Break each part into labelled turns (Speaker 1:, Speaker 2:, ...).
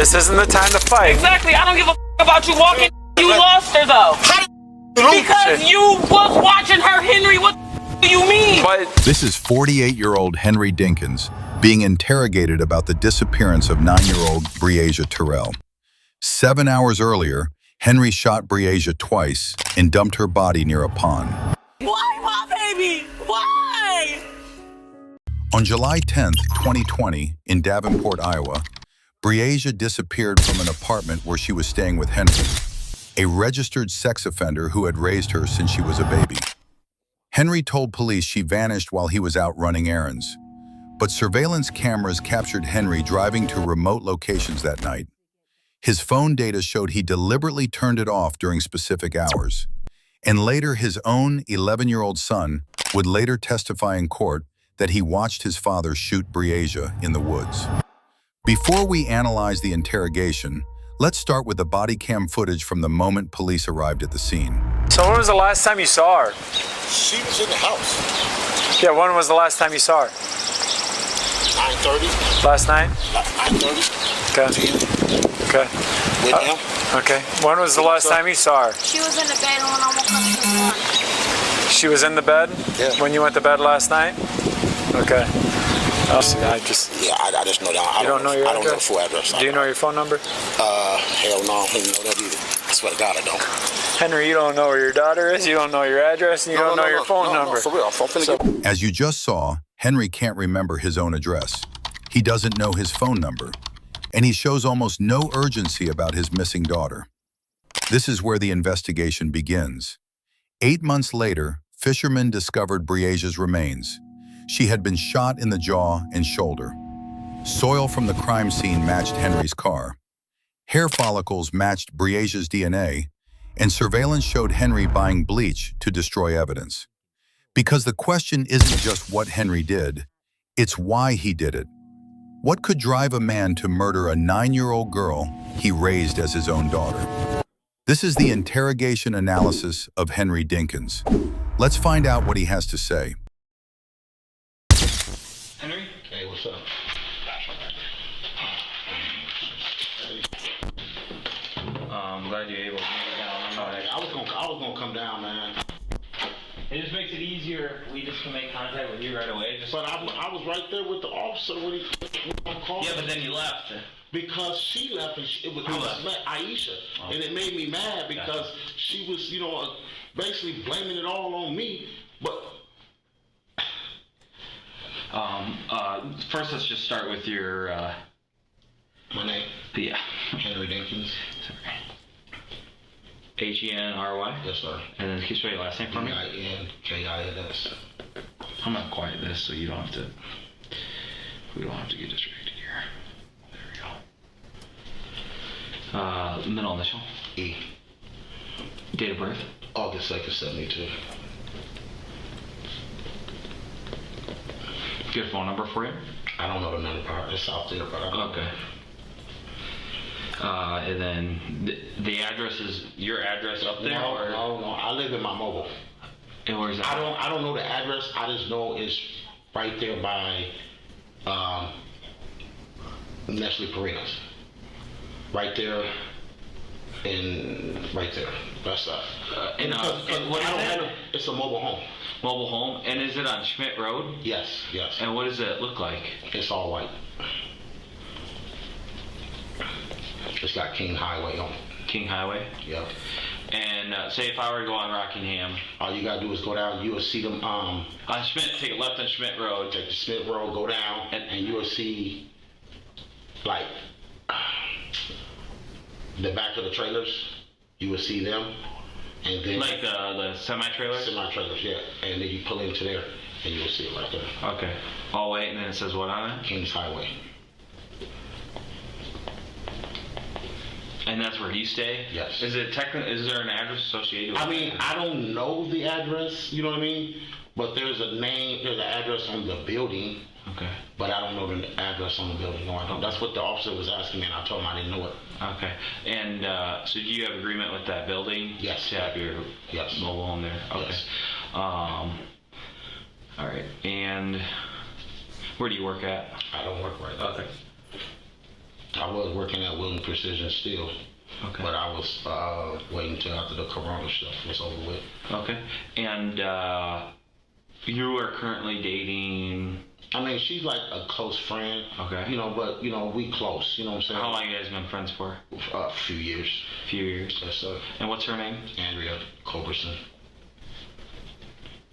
Speaker 1: This isn't the time to fight.
Speaker 2: Exactly. I don't give a about you walking. You lost her though. Because you was watching her, Henry. What do you mean?
Speaker 1: But
Speaker 3: This is 48-year-old Henry Dinkins being interrogated about the disappearance of 9-year-old Breasia Terrell. 7 hours earlier, Henry shot Breasia twice and dumped her body near a pond.
Speaker 2: Why, my baby? Why?
Speaker 3: On July 10th, 2020, in Davenport, Iowa, Breasia disappeared from an apartment where she was staying with Henry, a registered sex offender who had raised her since she was a baby. Henry told police she vanished while he was out running errands, but surveillance cameras captured Henry driving to remote locations that night. His phone data showed he deliberately turned it off during specific hours, and later his own 11-year-old son would later testify in court that he watched his father shoot Breasia in the woods. Before we analyze the interrogation, let's start with the body cam footage from the moment police arrived at the scene.
Speaker 1: so when was the last time you saw her?
Speaker 4: She was in the house.
Speaker 1: Yeah, when was the last time you saw her?
Speaker 4: 9:30.
Speaker 1: Last night?
Speaker 4: 9:30.
Speaker 1: Okay. Okay.
Speaker 4: With him.
Speaker 1: Okay. When was the last time you saw her?
Speaker 5: She was in the bed when I woke up this morning.
Speaker 1: She was in the bed?
Speaker 4: Yeah.
Speaker 1: When you went to bed last night? Okay. I just...
Speaker 4: Yeah, I just know that.
Speaker 1: You don't know your
Speaker 4: I don't know the
Speaker 1: address?
Speaker 4: full address.
Speaker 1: Do you know your phone number?
Speaker 4: Hell no, I don't know that either. I swear to God, I don't.
Speaker 1: Henry, you don't know where your daughter is, you don't know your address, and you don't know your phone number.
Speaker 4: No, for real. I'm finna get...
Speaker 3: As you just saw, Henry can't remember his own address. He doesn't know his phone number, and he shows almost no urgency about his missing daughter. This is where the investigation begins. 8 months later, fishermen discovered Breasia's remains. She had been shot in the jaw and shoulder. Soil from the crime scene matched Henry's car. Hair follicles matched Breasia's DNA, and surveillance showed Henry buying bleach to destroy evidence. Because the question isn't just what Henry did, it's why he did it. What could drive a man to murder a 9-year-old girl he raised as his own daughter? This is the interrogation analysis of Henry Dinkins. Let's find out what he has to say.
Speaker 2: Henry?
Speaker 4: Hey, what's up?
Speaker 2: I'm glad you're able to get down.
Speaker 4: I was gonna come down, man.
Speaker 2: It just makes it easier. We just can make contact with you right away.
Speaker 4: But I was right there with the officer when he called.
Speaker 2: Yeah, but then you left.
Speaker 4: Because she left and it was Aisha, and it made me mad because she was, basically blaming it all on me. But
Speaker 2: First, let's just start with your.
Speaker 4: my name,
Speaker 2: Yeah.
Speaker 4: Henry Dinkins.
Speaker 2: H-E-N-R-Y?
Speaker 4: Yes, sir.
Speaker 2: And then can you spell your last name for me?
Speaker 4: D-I-N-K-I-N-S.
Speaker 2: I'm gonna quiet this so you don't have to. We don't have to get distracted here. There we go. Middle initial.
Speaker 4: E.
Speaker 2: Date of birth.
Speaker 4: August 2nd, 72.
Speaker 2: Good phone number for you.
Speaker 4: I don't know the number part. It's out there, but I don't
Speaker 2: Okay. And then the address is your address up there?
Speaker 4: No,
Speaker 2: or?
Speaker 4: no. I live in my mobile.
Speaker 2: And where's that?
Speaker 4: I don't know the address. I just know it's right there by Nestle Parinas. Right there. Right there. That's that. It's a mobile home.
Speaker 2: Mobile home. And is it on Schmidt Road?
Speaker 4: Yes.
Speaker 2: And what does it look like?
Speaker 4: It's all white. It's got King Highway on it.
Speaker 2: King Highway?
Speaker 4: Yep.
Speaker 2: And say if I were to go on Rockingham.
Speaker 4: All you gotta do is go down, you will see them,
Speaker 2: on Schmidt, take a left on Schmidt Road.
Speaker 4: take the Smith Road, go down, and you will see, like, the back of the trailers. You will see them, and then...
Speaker 2: Like the semi-trailers?
Speaker 4: Semi-trailers, yeah. And then you pull into there, and you will see it right there.
Speaker 2: Okay. All white, and then it says what on it?
Speaker 4: Kings Highway.
Speaker 2: And that's where you stay?
Speaker 4: Yes.
Speaker 2: Is there an address associated with it?
Speaker 4: I mean, I don't know the address, you know what I mean? But there's an address on the building.
Speaker 2: Okay.
Speaker 4: But I don't know the address on the building. No, I don't. That's what the officer was asking me, and I told him I didn't know it.
Speaker 2: Okay. And so do you have agreement with that building?
Speaker 4: Yes.
Speaker 2: To have your mobile home there? Okay.
Speaker 4: Yes.
Speaker 2: All right. And where do you work at?
Speaker 4: I don't work right now.
Speaker 2: Okay.
Speaker 4: I was working at Willing Precision Steel.
Speaker 6: Okay.
Speaker 4: But I was waiting until after the corona stuff was over with.
Speaker 6: Okay. And you are currently dating...
Speaker 4: I mean, she's like a close friend.
Speaker 6: Okay.
Speaker 4: You know, but, you know, we close. You know what I'm saying?
Speaker 6: How long have you guys been friends for?
Speaker 4: A few years.
Speaker 6: Few years.
Speaker 4: Yes, sir.
Speaker 6: And what's her name?
Speaker 4: Andrea Culberson.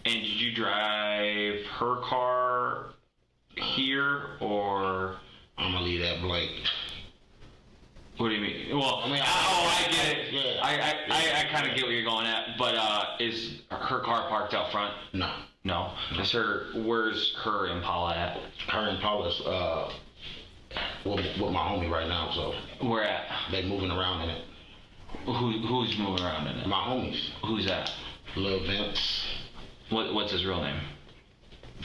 Speaker 6: And did you drive her car here, or...
Speaker 4: I'm gonna leave that blank.
Speaker 6: What do you mean? Well,
Speaker 4: I mean,
Speaker 6: I get it.
Speaker 4: Yeah.
Speaker 6: I kind of get where you're going at, but is her car parked out front?
Speaker 4: No.
Speaker 6: No. Where's her Impala at?
Speaker 4: Her Impala's with my homie right now, so
Speaker 6: Where at?
Speaker 4: they moving around in it.
Speaker 6: Who's moving around in it?
Speaker 4: My homies.
Speaker 6: Who's that?
Speaker 4: Lil Vince.
Speaker 6: What's his real name?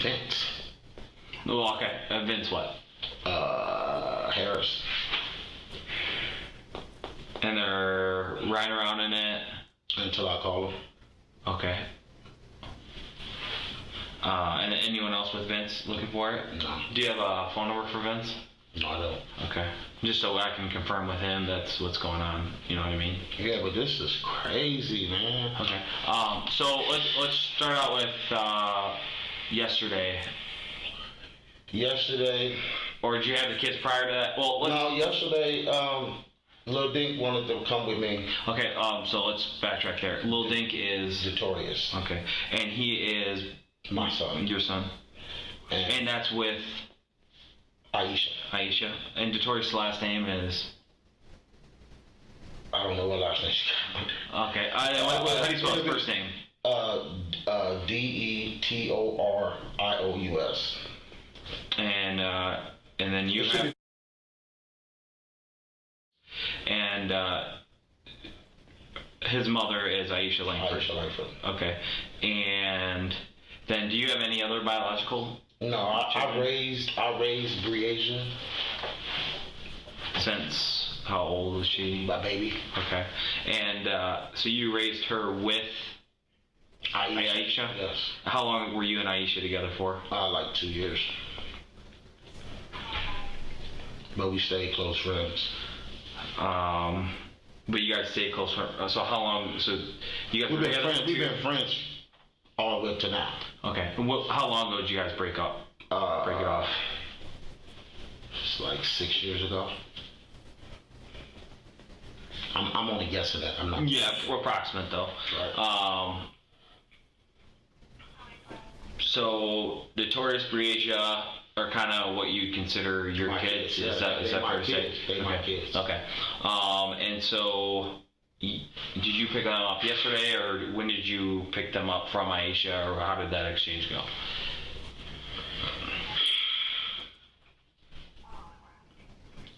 Speaker 4: Vince.
Speaker 6: Well, okay. Vince what?
Speaker 4: Harris.
Speaker 6: And they're riding around in it.
Speaker 4: Until I call him.
Speaker 6: Okay. And anyone else with Vince looking for it?
Speaker 4: No.
Speaker 6: Do you have a phone number for Vince?
Speaker 4: No, I don't.
Speaker 6: Okay. Just so I can confirm with him that's what's going on. You know what I mean?
Speaker 4: Yeah, but this is crazy, man.
Speaker 6: Okay. So let's start out with yesterday.
Speaker 4: Yesterday.
Speaker 6: Or did you have the kids prior to that? Well,
Speaker 4: No, yesterday, Lil Dink wanted to come with me.
Speaker 6: Okay. So let's backtrack there. Lil Dink is
Speaker 4: Notorious.
Speaker 6: okay, and he is
Speaker 4: My son.
Speaker 6: your son, and that's with
Speaker 4: Aisha.
Speaker 6: Aisha. And Notorious's last name is.
Speaker 4: I don't know what last name she got.
Speaker 6: Okay. How do you spell his first name?
Speaker 4: Detorious.
Speaker 6: And then you have. And his mother is Aisha Langford.
Speaker 4: Aisha Langford.
Speaker 6: Okay. And then do you have any other biological?
Speaker 4: No, I raised Breasia.
Speaker 6: Since how old was she?
Speaker 4: My baby.
Speaker 6: Okay. And so you raised her with Aisha?
Speaker 4: Yes.
Speaker 6: How long were you and Aisha together for?
Speaker 4: Like 2 years. But we stayed close friends.
Speaker 6: But you guys stayed close. So how long? So you guys were
Speaker 4: We've
Speaker 6: together?
Speaker 4: been friends all the way to now.
Speaker 6: Okay. And how long ago did you guys break up? Break it off.
Speaker 4: It's like 6 years ago. I'm only guessing that. I'm not.
Speaker 6: Yeah, approximate though.
Speaker 4: Right.
Speaker 6: So Notorious Breasia are kind of what you consider your
Speaker 4: My
Speaker 6: kids.
Speaker 4: kids,
Speaker 6: Is
Speaker 4: yeah.
Speaker 6: that
Speaker 4: They
Speaker 6: fair
Speaker 4: my
Speaker 6: to say?
Speaker 4: kids. They my kids.
Speaker 6: Okay. And so did you pick them up yesterday, or when did you pick them up from Aisha, or how did that exchange go?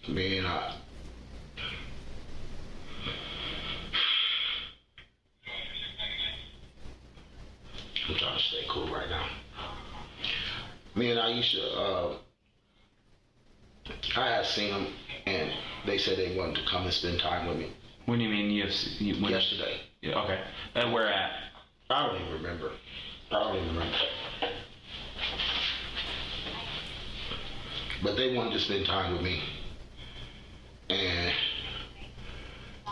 Speaker 4: Man, I'm trying to stay cool right now. Me and Aisha, I had seen them, and they said they wanted to come and spend time with me.
Speaker 6: When do you mean
Speaker 4: Yesterday.
Speaker 6: Yeah, okay. And where at?
Speaker 4: I don't even remember. But they wanted to spend time with me. And,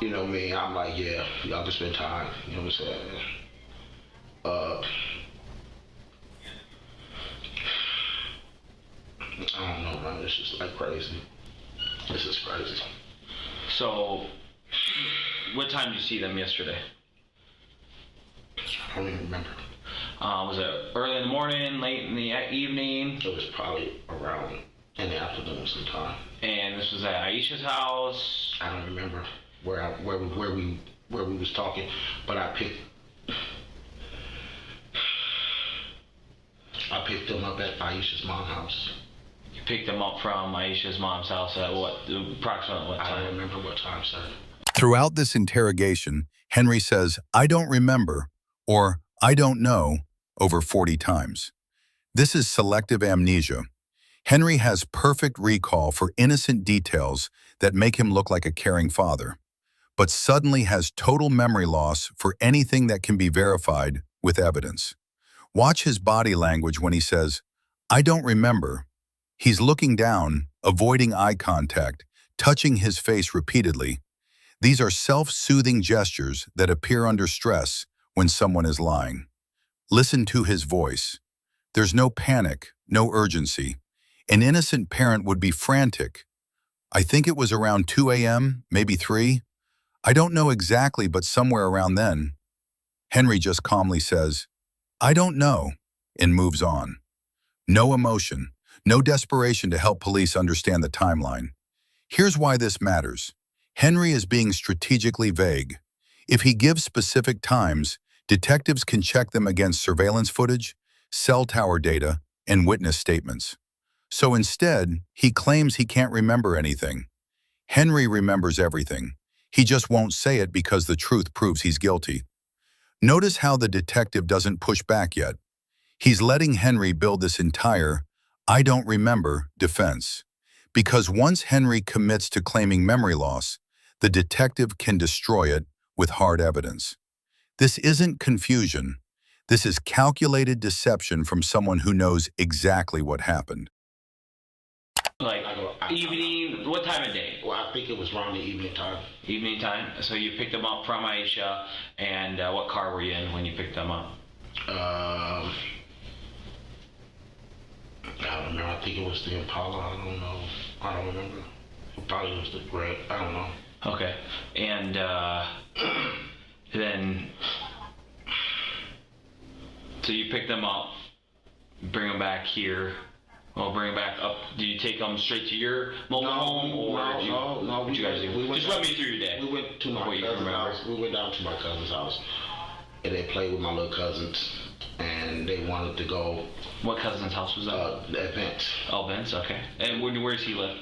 Speaker 4: you know me, I'm like, yeah, y'all can spend time. You know what I'm saying? I don't know, man. It's just like crazy. This is crazy.
Speaker 6: So, what time did you see them yesterday?
Speaker 4: I don't even remember.
Speaker 6: Was it early in the morning, late in the evening?
Speaker 4: It was probably around in the afternoon sometime.
Speaker 6: And this was at Aisha's house?
Speaker 4: I don't remember where we was talking, but I picked them up at Aisha's mom's house.
Speaker 6: You picked them up from Aisha's mom's house at approximately what
Speaker 4: I
Speaker 6: time?
Speaker 4: don't remember what time, sir.
Speaker 3: Throughout this interrogation, Henry says, "I don't remember," or "I don't know," over 40 times. This is selective amnesia. Henry has perfect recall for innocent details that make him look like a caring father, but suddenly has total memory loss for anything that can be verified with evidence. Watch his body language when he says, "I don't remember." He's looking down, avoiding eye contact, touching his face repeatedly. These are self-soothing gestures that appear under stress when someone is lying. Listen to his voice. There's no panic, no urgency. An innocent parent would be frantic. I think it was around 2 a.m., maybe 3. I don't know exactly, but somewhere around then. Henry just calmly says, "I don't know," and moves on. No emotion, no desperation to help police understand the timeline. Here's why this matters. Henry is being strategically vague. If he gives specific times, detectives can check them against surveillance footage, cell tower data, and witness statements. So instead, he claims he can't remember anything. Henry remembers everything. He just won't say it because the truth proves he's guilty. Notice how the detective doesn't push back yet. He's letting Henry build this entire "I don't remember" defense. Because once Henry commits to claiming memory loss, the detective can destroy it with hard evidence. This isn't confusion. This is calculated deception from someone who knows exactly what happened.
Speaker 6: Like evening, what time of day?
Speaker 4: Well, I think it was around the evening time.
Speaker 6: Evening time. So you picked them up from Aisha, and what car were you in when you picked them up?
Speaker 4: I don't know. I think it was the Impala. I don't know. I don't remember. It probably was the Red. I don't know.
Speaker 6: Okay. And then, so you pick them up, bring them back here. Well, bring them back up. Do you take them straight to your mobile home, or
Speaker 4: no.
Speaker 6: What you guys do? Just run me through your day.
Speaker 4: We went to my cousin's house. We went down to my cousin's house, and they played with my little cousins, and they wanted to go.
Speaker 6: What cousin's house was that?
Speaker 4: The Vince.
Speaker 6: Oh, Vince. Okay. And where does he live?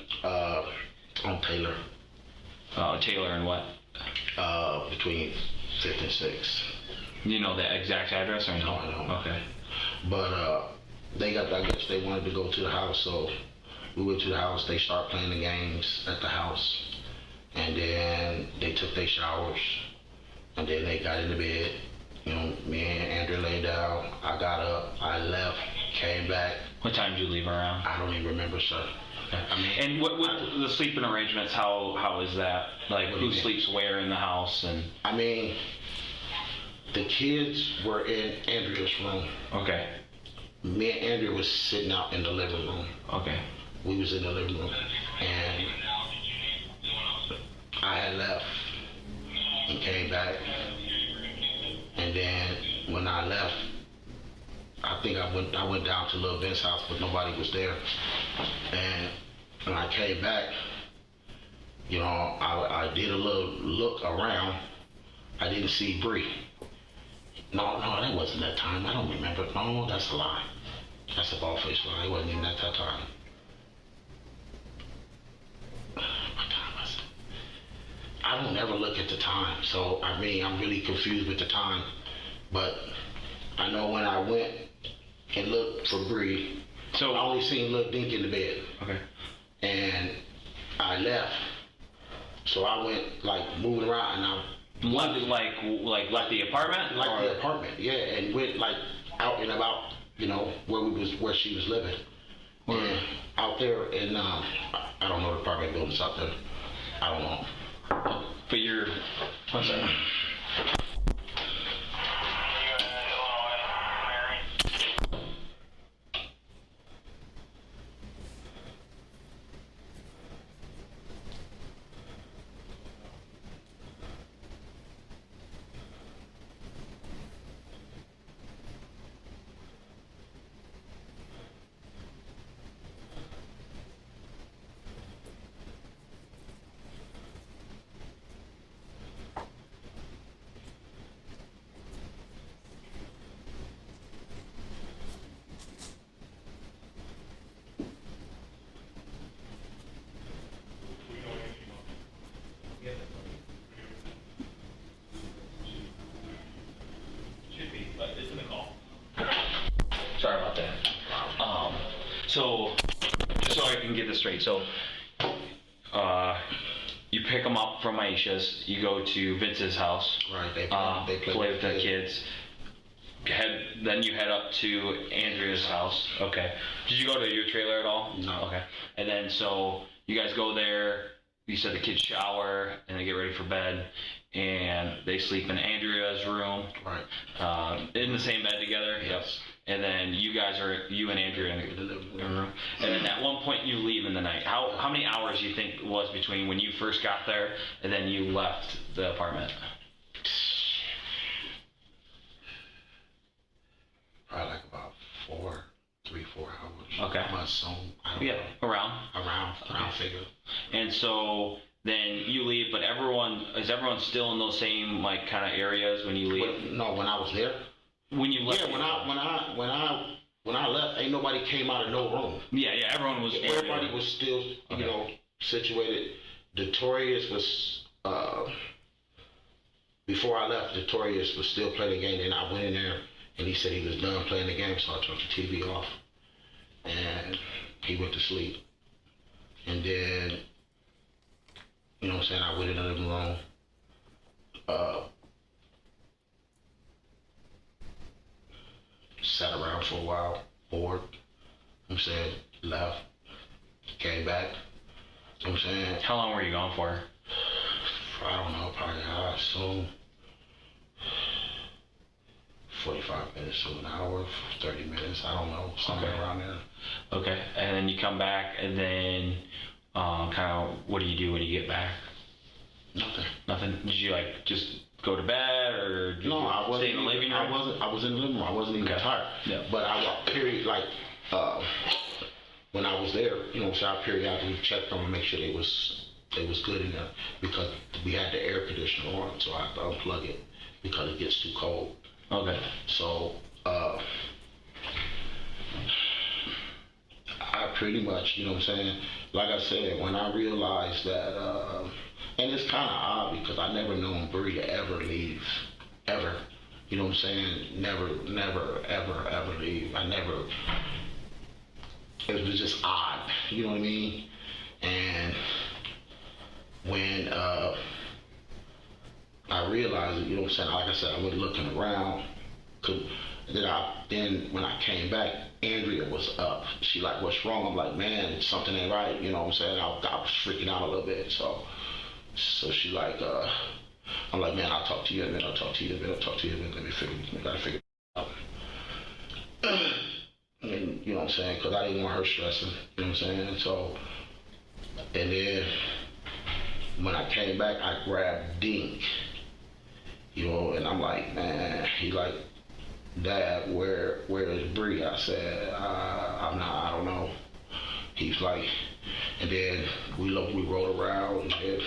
Speaker 4: On Taylor.
Speaker 6: Taylor and what?
Speaker 4: Between 5th and 6th.
Speaker 6: You know the exact address or no?
Speaker 4: No, I don't.
Speaker 6: Okay.
Speaker 4: But I guess they wanted to go to the house, so we went to the house. They started playing the games at the house, and then they took their showers, and then they got into bed. You know, me and Andrew laid down. I got up, I left, came back.
Speaker 6: What time did you leave around?
Speaker 4: I don't even remember, sir.
Speaker 6: Okay. I mean, and what the sleeping arrangements? How is that? Like, who sleeps where in the house? And
Speaker 4: I mean, the kids were in Andrea's room.
Speaker 6: Okay.
Speaker 4: Me and Andrea was sitting out in the living room.
Speaker 6: Okay.
Speaker 4: We was in the living room, and I had left and came back, and then when I left, I think I went down to Lil Ben's house, but nobody was there. And when I came back, you know, I did a little look around. I didn't see Bree. No, that wasn't that time. I don't remember. No, that's a lie. That's a bald-faced lie. It wasn't even at that time. What time was it? I don't ever look at the time, so I mean, I'm really confused with the time. But I know when I went and looked for Bree, so I only seen Lil Dink in the bed.
Speaker 6: Okay.
Speaker 4: And I left, so I went like moving around, and I
Speaker 6: left the apartment.
Speaker 4: Like the apartment, yeah, and went like out and about, you know, where she was living. And out there in I don't know the apartment buildings out there. I don't know.
Speaker 6: But you're. One second. Sorry about that. So, just so I can get this straight, so you pick them up from Aisha's, you go to Vince's house,
Speaker 4: Right, they
Speaker 6: play with the kids. Then you head up to Andrea's house. Okay. Did you go to your trailer at all?
Speaker 4: No.
Speaker 6: Okay. And then so you guys go there. you said the kids shower and they get ready for bed, and they sleep in Andrea's room.
Speaker 4: Right.
Speaker 6: In the same bed together.
Speaker 4: Yes.
Speaker 6: And then you and Andrea in the living room. And then at one point you leave in the night. How many hours do you think it was between when you first got there and then you left the apartment?
Speaker 4: Probably like about 3-4 hours.
Speaker 6: Okay.
Speaker 4: My song. I don't
Speaker 6: Yeah,
Speaker 4: know.
Speaker 6: around
Speaker 4: Figure.
Speaker 6: And so then you leave, but is everyone still in those same like kind of areas when you leave?
Speaker 4: No, when I was there.
Speaker 6: When you left?
Speaker 4: Yeah, when I left, ain't nobody came out of no room.
Speaker 6: Yeah, everyone was.
Speaker 4: Everybody was still, situated. Notorious was before I left. Notorious was still playing the game, and I went in there, and he said he was done playing the game, so I turned the TV off, and he went to sleep. And then, I went in the living room. Sat around for a while, bored. Left, came back.
Speaker 6: How long were you gone for?
Speaker 4: I don't know, probably I assume 45 minutes to an hour, 30 minutes, I don't know, somewhere around there.
Speaker 6: Okay, and then you come back, and then kind of what do you do when you get back? Nothing. Did you just go to bed, or did
Speaker 4: I wasn't
Speaker 6: stay in the living room?
Speaker 4: I was in the living room. I wasn't even tired.
Speaker 6: Yeah.
Speaker 4: But when I was there, I periodically checked them and make sure they was good in there, because we had the air conditioner on, so I had to unplug it because it gets too cold.
Speaker 6: Okay.
Speaker 4: So I pretty much, like I said, when I realized that, and it's kind of odd because I never known Bree to ever leave, ever. Never, ever leave. It was just odd, you know what I mean? And when I realized it, like I said, I went looking around. Then when I came back, Andrea was up. She like, what's wrong? I'm like, man, something ain't right, I was freaking out a little bit, so she like, I'm like, man, I'll talk to you in a minute, let me figure it out. And, because I didn't want her stressing, so, and then when I came back, I grabbed Dink, and I'm like, man, he like, Dad, where is Bree? I said, I don't know. He's like, and then we rolled around, and then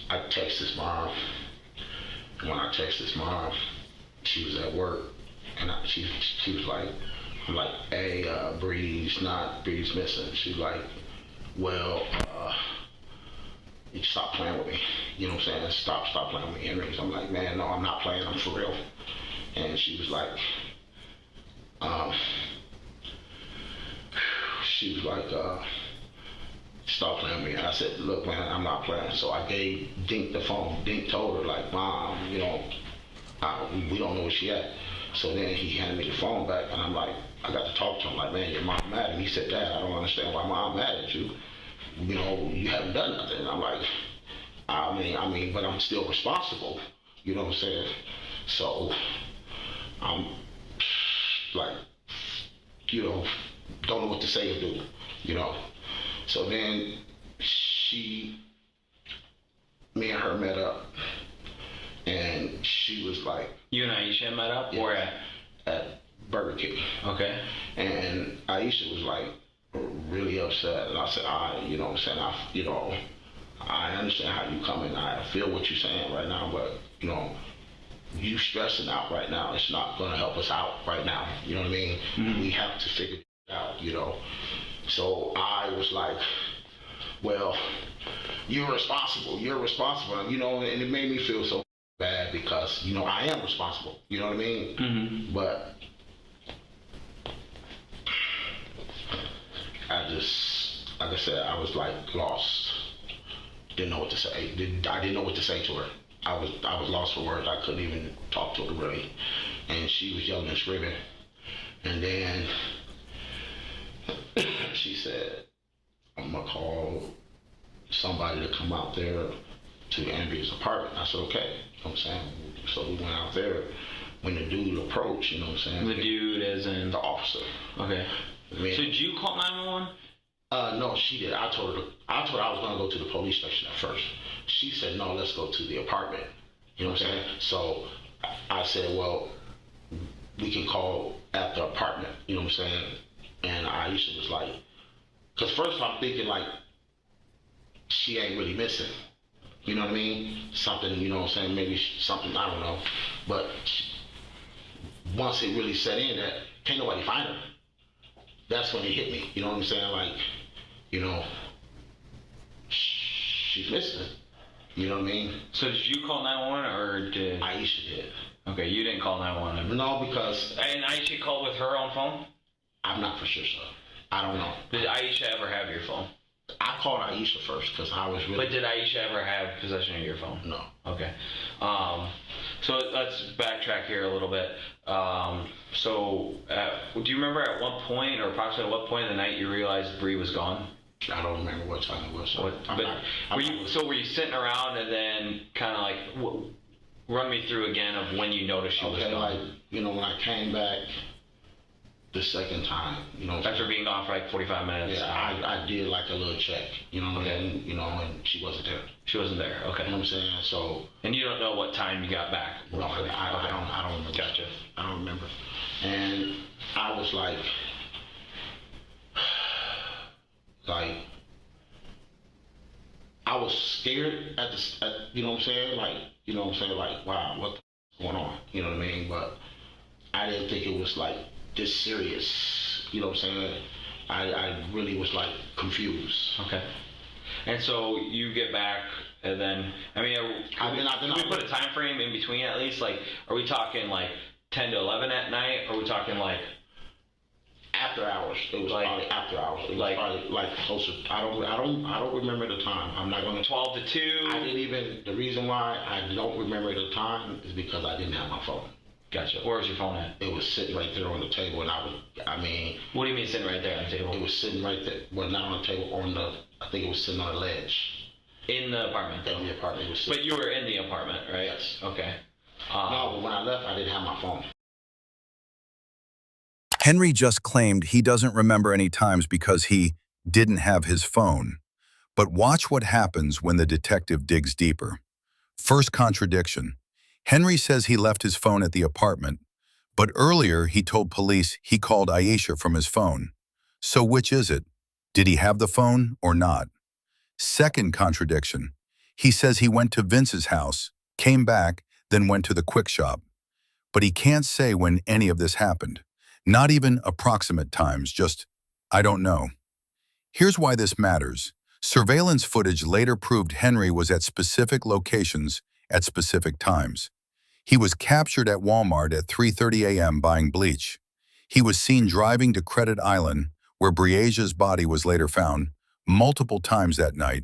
Speaker 4: I texted his mom. And when I texted his mom, she was at work, and she was like, I'm like, hey, Bree's missing. She's like, well, you stop playing with me. Stop playing with me, Henry. So I'm like, man, no, I'm not playing. I'm for real. And she was like, stop playing with me. And I said, look, man, I'm not playing. So I gave Dink the phone. Dink told her, like, Mom, we don't know where she at. So then he handed me the phone back, and I'm like, I got to talk to him, like, man, your mom mad at me. He said, Dad, I don't understand why Mom mad at you. You haven't done nothing. And I'm like, I mean, but I'm still responsible. You know what I'm saying? So I'm like, don't know what to say or do, So then me and her met up, and she was like,
Speaker 6: you and Aisha met up? Yeah, where
Speaker 4: at Burger King.
Speaker 6: Okay.
Speaker 4: And Aisha was like really upset, and I said, I understand how you coming. I feel what you're saying right now, but you stressing out right now, it's not going to help us out right now. You know what I mean? Mm-hmm. We have to figure it out, So I was like, well, you're responsible, and it made me feel so bad because, I am responsible. You know what I mean? Mm-hmm. But I just, like I said, I was like lost. Didn't know what to say. I didn't know what to say to her. I was lost for words. I couldn't even talk to her really. And she was yelling and screaming. And then she said, I'm gonna call somebody to come out there to Andrea's apartment. I said, okay. You know what I'm saying? So we went out there. When the dude approached, you know what I'm saying?
Speaker 6: The dude as in?
Speaker 4: The officer.
Speaker 6: Okay. So did you call 911?
Speaker 4: No, she did. I told her I was going to go to the police station at first. She said, no, let's go to the apartment. You know what I'm saying? So I said, well, we can call at the apartment. You know what I'm saying? And Aisha was like, because first I'm thinking like, she ain't really missing. You know what I mean? Something, you know what I'm saying? Maybe something, I don't know. But once it really set in that can't nobody find her, that's when it hit me. You know what I'm saying? Like, you know, she's missing. You know what I mean?
Speaker 6: So did you call 911 or did
Speaker 4: Aisha did?
Speaker 6: Okay, you didn't call 911.
Speaker 4: No, because
Speaker 6: and Aisha called with her own phone?
Speaker 4: I'm not for sure, sir. I don't know.
Speaker 6: Did Aisha ever have your phone?
Speaker 4: I called Aisha first because I was really.
Speaker 6: But did Aisha ever have possession of your phone?
Speaker 4: No.
Speaker 6: Okay. So let's backtrack here a little bit. Do you remember at what point, or approximately at what point of the night, you realized Bree was gone?
Speaker 4: I don't remember what time it was.
Speaker 6: Were you sitting around and then kind of like run me through again of when you noticed she was gone?
Speaker 4: Like, you know, when I came back the second time, you know.
Speaker 6: After being gone for like 45 minutes?
Speaker 4: Yeah, I did like a little check, you know what I mean? You know, and she wasn't there.
Speaker 6: She wasn't there, okay.
Speaker 4: You know what I'm saying? So.
Speaker 6: And you don't know what time you got back?
Speaker 4: No, I don't remember.
Speaker 6: Gotcha.
Speaker 4: I don't remember. And I was like, I was scared you know what I'm saying? Like, you know what I'm saying? Like, wow, what's going on? You know what I mean? But I didn't think it was like this serious. You know what I'm saying? I really was like confused.
Speaker 6: Okay. And so you get back, and then can we put a time frame in between at least? Like, are we talking like 10 to 11 at night? Or are we talking like
Speaker 4: after hours? It was like, probably after hours. It was probably like closer. I don't remember the time. I'm not gonna.
Speaker 6: 12 to 2.
Speaker 4: The reason why I don't remember the time is because I didn't have my phone.
Speaker 6: Gotcha. Where was your phone at?
Speaker 4: It was sitting right there on the table, and
Speaker 6: What do you mean sitting right there on the table?
Speaker 4: It was sitting right there. Well, not on the table. I think it was sitting on a ledge.
Speaker 6: In the apartment?
Speaker 4: In the apartment. It was sitting.
Speaker 6: But you were in the apartment, right?
Speaker 4: Yes.
Speaker 6: Okay.
Speaker 4: No, but when I left, I didn't have my phone.
Speaker 3: Henry just claimed he doesn't remember any times because he didn't have his phone. But watch what happens when the detective digs deeper. First contradiction. Henry says he left his phone at the apartment, but earlier he told police he called Aisha from his phone. So which is it? Did he have the phone or not? Second contradiction. He says he went to Vince's house, came back, then went to the quick shop. But he can't say when any of this happened. Not even approximate times, just, I don't know. Here's why this matters. Surveillance footage later proved Henry was at specific locations at specific times. He was captured at Walmart at 3:30 a.m. buying bleach. He was seen driving to Credit Island, where Breasia's body was later found, multiple times that night.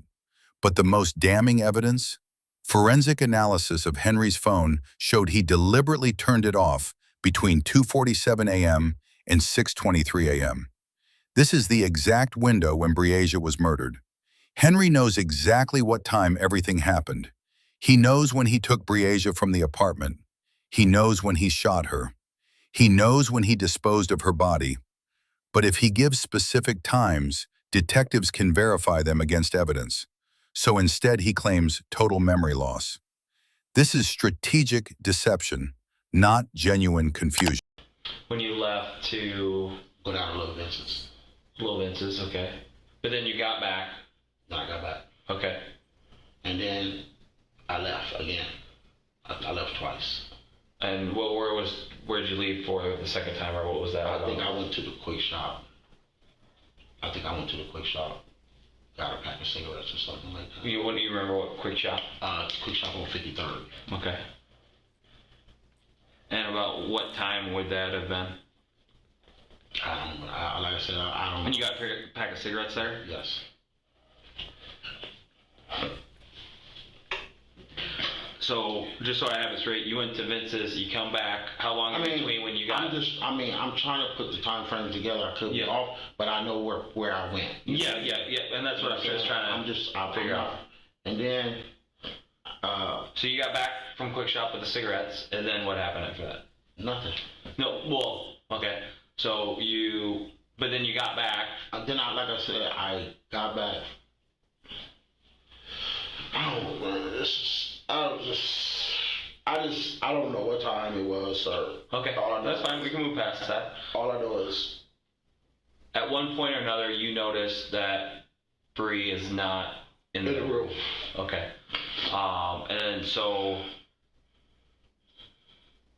Speaker 3: But the most damning evidence? Forensic analysis of Henry's phone showed he deliberately turned it off between 2:47 a.m. and 6:23 a.m. This is the exact window when Breasia was murdered. Henry knows exactly what time everything happened. He knows when he took Breasia from the apartment. He knows when he shot her. He knows when he disposed of her body. But if he gives specific times, detectives can verify them against evidence. So instead, he claims total memory loss. This is strategic deception, not genuine confusion.
Speaker 6: When you left to...
Speaker 4: Go down to Little Vince's.
Speaker 6: Little Vince's, okay. But then you got back.
Speaker 4: Then I got back.
Speaker 6: Okay.
Speaker 4: And then I left again. I left twice.
Speaker 6: And where did you leave for the second time, or what was that?
Speaker 4: I think I went to the quick shop. Got a pack of cigarettes or something like that.
Speaker 6: You remember what quick shop?
Speaker 4: Quick shop on 53rd.
Speaker 6: Okay. And about what time would that have been?
Speaker 4: I don't know. Like I said, I don't know.
Speaker 6: And you got a pack of cigarettes there?
Speaker 4: Yes.
Speaker 6: So just so I have it straight, you went to Vince's, you come back. How long in between when you got?
Speaker 4: I'm trying to put the time frame together. I could be off, but I know where I went.
Speaker 6: Yeah, and that's what I'm just trying to figure out.
Speaker 4: And then,
Speaker 6: so you got back from Quick Shop with the cigarettes, and then what happened after that?
Speaker 4: nothing.
Speaker 6: No, well, okay. So but then you got back.
Speaker 4: Then like I said, I got back. I don't know. I don't know what time it was, sir.
Speaker 6: Okay, that's fine. We can move past that.
Speaker 4: All I know is,
Speaker 6: at one point or another, you noticed that Bree is not in the
Speaker 4: room.
Speaker 6: Okay. And so,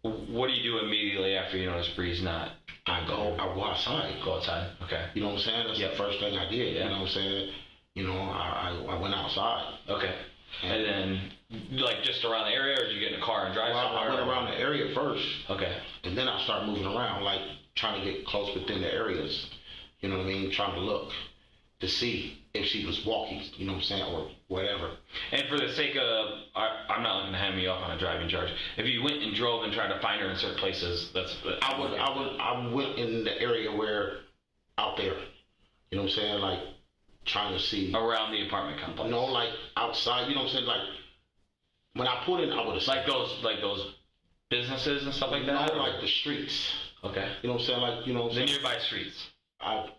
Speaker 6: what do you do immediately after you notice Bree's not?
Speaker 4: I go outside.
Speaker 6: Go outside. Okay.
Speaker 4: You know what I'm saying? That's the first thing I did. Yeah. You know what I'm saying? You know, I went outside.
Speaker 6: Okay. And then, like, just around the area, or did you get in a car and drive somewhere?
Speaker 4: I went around the area first.
Speaker 6: Okay.
Speaker 4: And then I started moving around, like, trying to get close within the areas. You know what I mean? Trying to look to see if she was walking, you know what I'm saying, or whatever.
Speaker 6: And for the sake of, I'm not looking to hand me off on a driving charge. If you went and drove and tried to find her in certain places,
Speaker 4: I went in the area where, out there, you know what I'm saying, like, trying to see.
Speaker 6: Around the apartment complex?
Speaker 4: No, like, outside, you know what I'm saying, like, when I pulled in, I would have
Speaker 6: seen. Like those businesses and stuff like that?
Speaker 4: No, like the streets.
Speaker 6: Okay.
Speaker 4: You know what I'm saying, like, you know what I'm saying?
Speaker 6: The nearby streets.
Speaker 4: I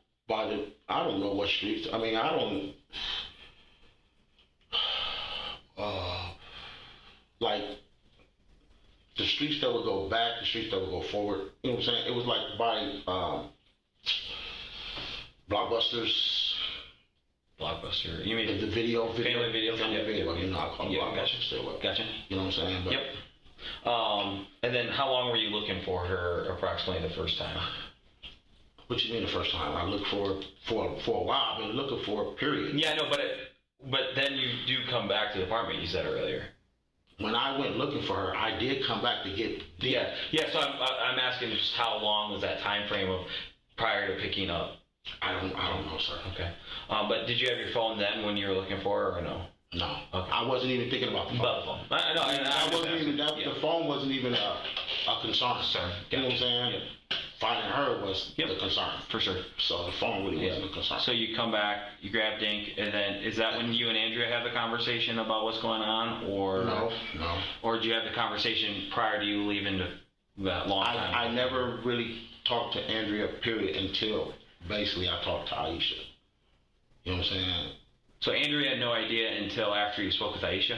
Speaker 4: don't know what streets. I mean, I don't. Like the streets that would go back, the streets that would go forward. You know what I'm saying? It was like by
Speaker 6: Blockbuster. You mean
Speaker 4: the video?
Speaker 6: Family video.
Speaker 4: Family video. You know, I call it Blockbuster.
Speaker 6: Gotcha.
Speaker 4: Still.
Speaker 6: Gotcha.
Speaker 4: You know what I'm saying? But,
Speaker 6: yep. And then how long were you looking for her approximately the first time?
Speaker 4: What you mean the first time? I looked for a while. I've been looking for a period.
Speaker 6: Yeah, no, but then you do come back to the apartment. You said earlier.
Speaker 4: When I went looking for her, I did come back to get.
Speaker 6: Yeah. So I'm asking just how long was that time frame of prior to picking up?
Speaker 4: I don't know, sir.
Speaker 6: Okay. But did you have your phone then when you were looking for her, or no?
Speaker 4: No.
Speaker 6: Okay.
Speaker 4: I wasn't even thinking about the phone.
Speaker 6: I
Speaker 4: wasn't even the phone wasn't even a concern.
Speaker 6: Sir.
Speaker 4: You know what I'm saying?
Speaker 6: Yep.
Speaker 4: Finding her was the concern.
Speaker 6: For sure.
Speaker 4: So the phone really wasn't a concern.
Speaker 6: So you come back, you grab Dink, and then is that when you and Andrea have the conversation about what's going on, or
Speaker 4: no?
Speaker 6: Or did you have the conversation prior to you leaving that long time?
Speaker 4: I never really talked to Andrea, period, until basically I talked to Aisha. You know what I'm saying?
Speaker 6: So Andrea had no idea until after you spoke with Aisha?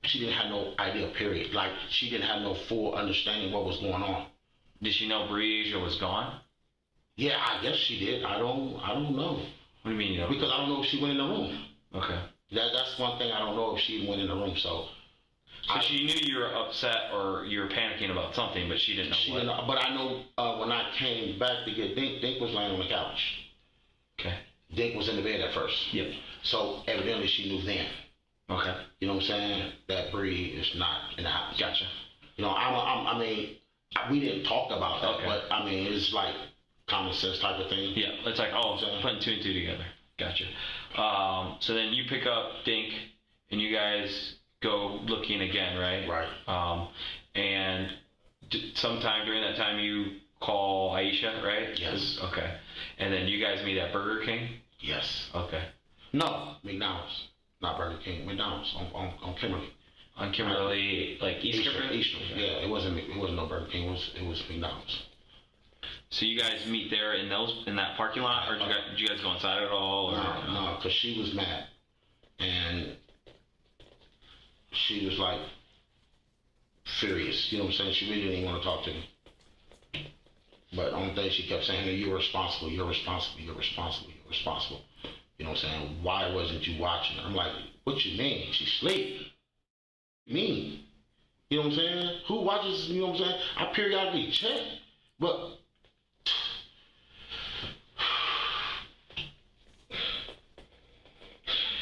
Speaker 4: She didn't have no idea, period. Like, she didn't have no full understanding what was going on.
Speaker 6: Did she know Breasia was gone?
Speaker 4: Yeah, I guess she did. I don't know.
Speaker 6: What do you mean you don't?
Speaker 4: Because I don't know if she went in the room.
Speaker 6: Okay.
Speaker 4: That's one thing I don't know if she went in the room, so
Speaker 6: she knew you were upset or you were panicking about something, but she didn't know what.
Speaker 4: Didn't know, but I know when I came back to get Dink was laying on the couch.
Speaker 6: Okay.
Speaker 4: Dink was in the bed at first.
Speaker 6: Yep.
Speaker 4: So evidently she knew then.
Speaker 6: Okay.
Speaker 4: You know what I'm saying? That Bree is not in the house.
Speaker 6: Gotcha.
Speaker 4: You know, I mean, we didn't talk about that, but I mean, it's like common sense type of thing.
Speaker 6: Yeah, it's like, putting two and two together. Gotcha. So then you pick up Dink and you guys go looking again, right?
Speaker 4: Right.
Speaker 6: And sometime during that time you call Aisha, right?
Speaker 4: Yes.
Speaker 6: Okay. And then you guys meet at Burger King?
Speaker 4: Yes.
Speaker 6: Okay.
Speaker 4: No, McDonald's. Not Burger King. McDonald's on Kimberly.
Speaker 6: On Kimberly, like East Kimberly?
Speaker 4: Eastern. Yeah, it wasn't no Burger King. It was McDonald's.
Speaker 6: So you guys meet there in that parking lot, or did you guys go inside at all? Or?
Speaker 4: No, because she was mad, and she was like furious. You know what I'm saying? She really didn't want to talk to me. But the only thing she kept saying, "You're responsible. You're responsible. You're responsible. You're responsible." You know what I'm saying? Why wasn't you watching her? I'm like, what you mean? She sleep. Me. You know what I'm saying? Who watches, you know what I'm saying? I periodically check, but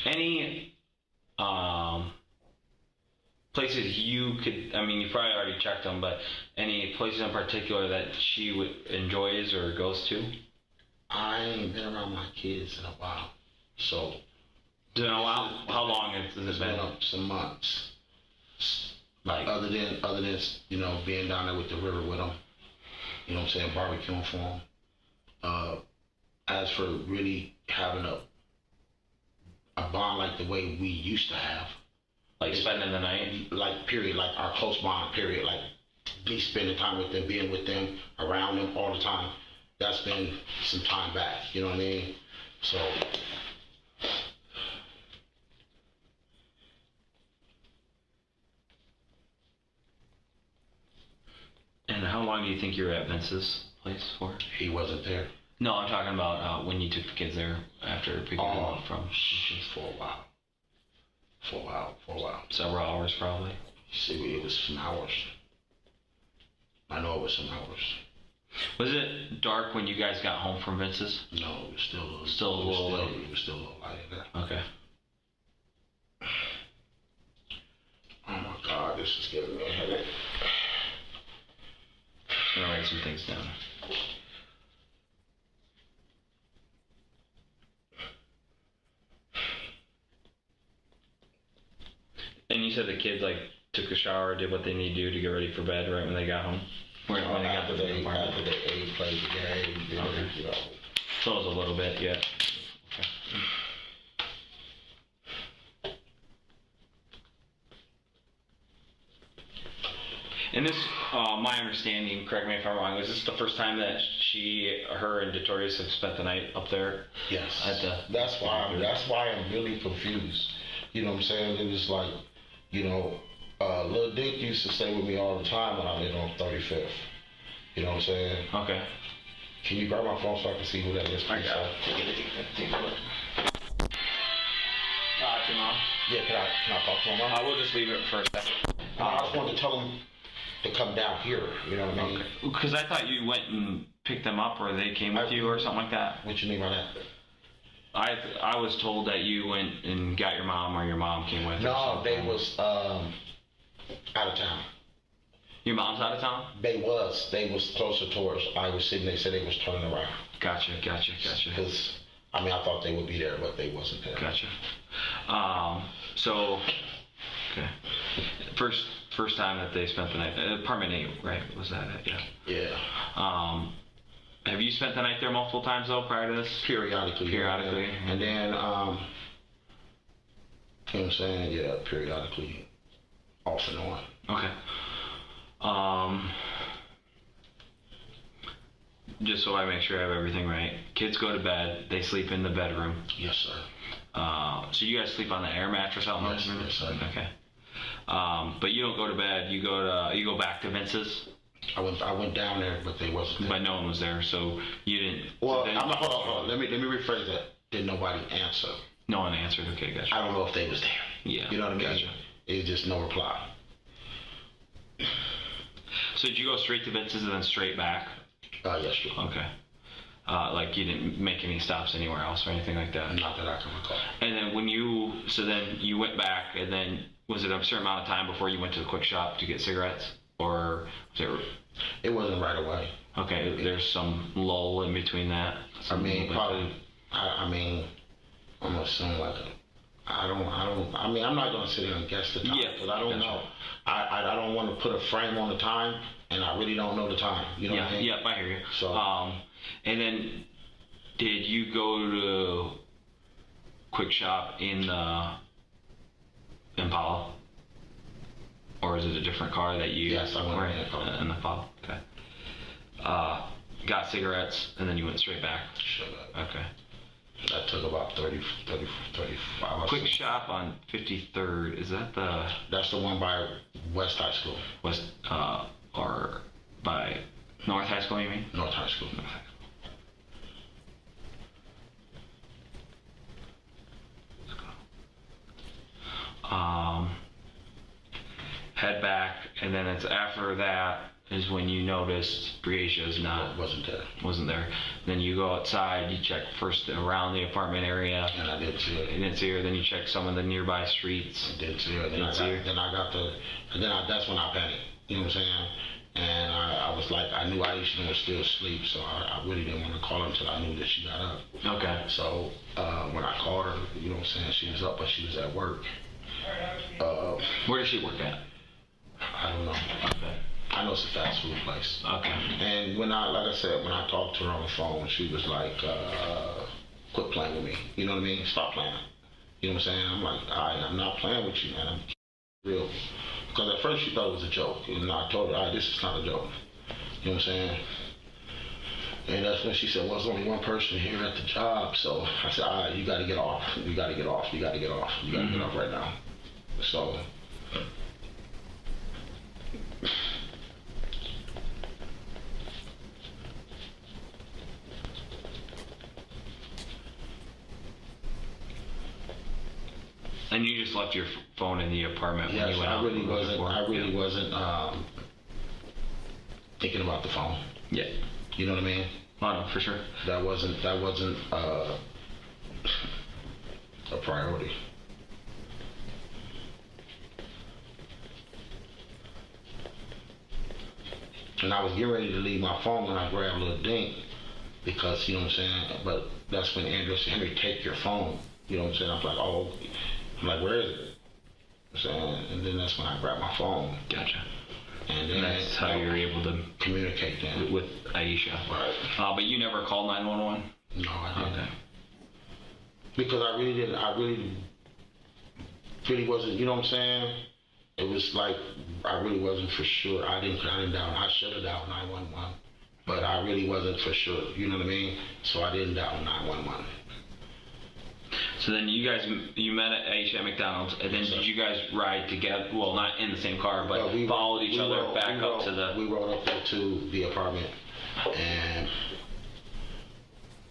Speaker 6: any places you could, I mean, you probably already checked them, but any places in particular that she enjoys or goes to?
Speaker 4: I ain't been around my kids in a while, so
Speaker 6: Do you know how long has
Speaker 4: It's
Speaker 6: this
Speaker 4: been
Speaker 6: been?
Speaker 4: up some months.
Speaker 6: Like,
Speaker 4: Other than you know, being down there with the river with them, you know what I'm saying, barbecuing for them. As for really having a bond like the way we used to have,
Speaker 6: like spending the night?
Speaker 4: like period, like our close bond period, like me spending time with them, being with them, around them all the time. That's been some time back, you know what I mean? So.
Speaker 6: And how long do you think you were at Vince's place for?
Speaker 4: He wasn't there.
Speaker 6: No, I'm talking about when you took the kids there after picking them up from
Speaker 4: For a while.
Speaker 6: several hours, probably.
Speaker 4: See, it was some hours. I know it was some hours.
Speaker 6: Was it dark when you guys got home from Vince's?
Speaker 4: No, it was still a little
Speaker 6: late.
Speaker 4: It was still a little light.
Speaker 6: Okay.
Speaker 4: Oh my God, this is giving me a headache.
Speaker 6: I'm gonna write some things down. And you said the kids like took a shower, did what they need to do to get ready for bed right when they got home? When they got to the apartment?
Speaker 4: After they ate, played the game,
Speaker 6: Okay.
Speaker 4: you know.
Speaker 6: So it was a little bit, yeah. Okay. And this, my understanding, correct me if I'm wrong, is this the first time that her and Detorius have spent the night up there?
Speaker 4: Yes.
Speaker 6: That's
Speaker 4: why I'm really confused. You know what I'm saying? It was like, you know, Lil Dink used to stay with me all the time when I lived on 35th. You know what I'm saying?
Speaker 6: Okay.
Speaker 4: Can you grab my phone so I can see who that is?
Speaker 6: I got it.
Speaker 4: Take a look.
Speaker 6: To Mom?
Speaker 4: Yeah, can I talk to him?
Speaker 6: I will just leave it for a second.
Speaker 4: I just wanted to tell him to come down here. You know what I mean?
Speaker 6: Because I thought you went and picked them up, or they came with you, or something like that.
Speaker 4: What you mean by that?
Speaker 6: I was told that you went and got your mom, or your mom came with.
Speaker 4: No, they was out of town.
Speaker 6: Your mom's out of town?
Speaker 4: They was closer towards Iowa City. They said they was turning around.
Speaker 6: Gotcha.
Speaker 4: Because I mean, I thought they would be there, but they wasn't there.
Speaker 6: Gotcha. So, okay. First time that they spent the night, apartment 8, right? Was that it? Yeah.
Speaker 4: Yeah.
Speaker 6: Have you spent the night there multiple times though prior to this?
Speaker 4: Periodically.
Speaker 6: Periodically.
Speaker 4: And then, you know what I'm saying? Yeah, periodically, off and on.
Speaker 6: Okay. Just so I make sure I have everything right. Kids go to bed. They sleep in the bedroom.
Speaker 4: Yes, sir.
Speaker 6: So you guys sleep on the air mattress out in the
Speaker 4: Yes,
Speaker 6: living room?
Speaker 4: yes, sir.
Speaker 6: Okay. But you don't go to bed. You go back to Vince's.
Speaker 4: I went down there, but they wasn't there.
Speaker 6: But no one was there, so you didn't.
Speaker 4: Well,
Speaker 6: then,
Speaker 4: hold on. Let me rephrase that. Did nobody answer?
Speaker 6: No one answered. Okay, gotcha.
Speaker 4: I don't know if they was there.
Speaker 6: Yeah.
Speaker 4: You know what I mean?
Speaker 6: Gotcha.
Speaker 4: It's just no reply.
Speaker 6: So did you go straight to Vince's and then straight back?
Speaker 4: Yes, sir.
Speaker 6: Okay. Like you didn't make any stops anywhere else or anything like that?
Speaker 4: Not that I can recall.
Speaker 6: And then then you went back, and then was it a certain amount of time before you went to the quick shop to get cigarettes? Or was it?
Speaker 4: It wasn't right away.
Speaker 6: Okay, there's some lull in between that.
Speaker 4: I mean, probably. I mean, I'm assuming like I mean, I'm not gonna sit here and guess the time because I don't know. I don't want to put a frame on the time, and I really don't know the time. You know what I mean?
Speaker 6: Yep, I hear you.
Speaker 4: So,
Speaker 6: and then did you go to quick shop in the Impala, or is it a different car that you?
Speaker 4: Yes, I went in the car.
Speaker 6: In the Impala. Okay. Got cigarettes, and then you went straight back.
Speaker 4: Shut up.
Speaker 6: Okay.
Speaker 4: That took about 35.
Speaker 6: Quick shop on 53rd. Is that the
Speaker 4: That's the one by West High School.
Speaker 6: West or by North High School? You mean?
Speaker 4: North High School.
Speaker 6: North High School. Head back, and then it's after that is when you noticed Breasia's wasn't there. Then you go outside, you check first around the apartment area.
Speaker 4: And I didn't see her.
Speaker 6: You didn't see her. Then you check some of the nearby streets.
Speaker 4: I didn't see her. That's when I panicked. You know what I'm saying? And I was like, I knew Aisha was still asleep, so I really didn't want to call her until I knew that she got up.
Speaker 6: Okay.
Speaker 4: So when I called her, you know what I'm saying, she was up, but she was at work.
Speaker 6: Where does she work at?
Speaker 4: I don't know.
Speaker 6: Okay.
Speaker 4: I know it's a fast food place.
Speaker 6: Okay.
Speaker 4: And when like I said, when I talked to her on the phone, she was like, quit playing with me. You know what I mean? Stop playing. You know what I'm saying? I'm like, I'm not playing with you, man. I'm real. Because at first she thought it was a joke. And I told her, this is not a joke. You know what I'm saying? And that's when she said, well, there's only one person here at the job. So I said, you got to get off. You got to get off. You got to get off. You got to get off right now. So...
Speaker 6: And you just left your phone in the apartment when you went out?
Speaker 4: I really wasn't thinking about the phone.
Speaker 6: Yeah.
Speaker 4: You know what I mean?
Speaker 6: Oh, no, for sure.
Speaker 4: That wasn't a priority. And I was getting ready to leave my phone when I grabbed little Dink, because, you know what I'm saying, but that's when Andrew said, Henry, take your phone. You know what I'm saying? I was like, oh, I'm like, where is it? So, and then that's when I grabbed my phone.
Speaker 6: Gotcha.
Speaker 4: And then
Speaker 6: that's how you were able to
Speaker 4: communicate then
Speaker 6: with Aisha. Right. But you never called 911?
Speaker 4: No, I didn't.
Speaker 6: Okay.
Speaker 4: Because I really wasn't, you know what I'm saying? It was like, I really wasn't for sure. I didn't dial. I should have dialed 911, but I really wasn't for sure. You know what I mean? So I didn't dial 911.
Speaker 6: So then you met at Aisha at McDonald's, and then did you guys ride together? Well, not in the same car, but we followed each other back up to the...
Speaker 4: We rode up there to the apartment, and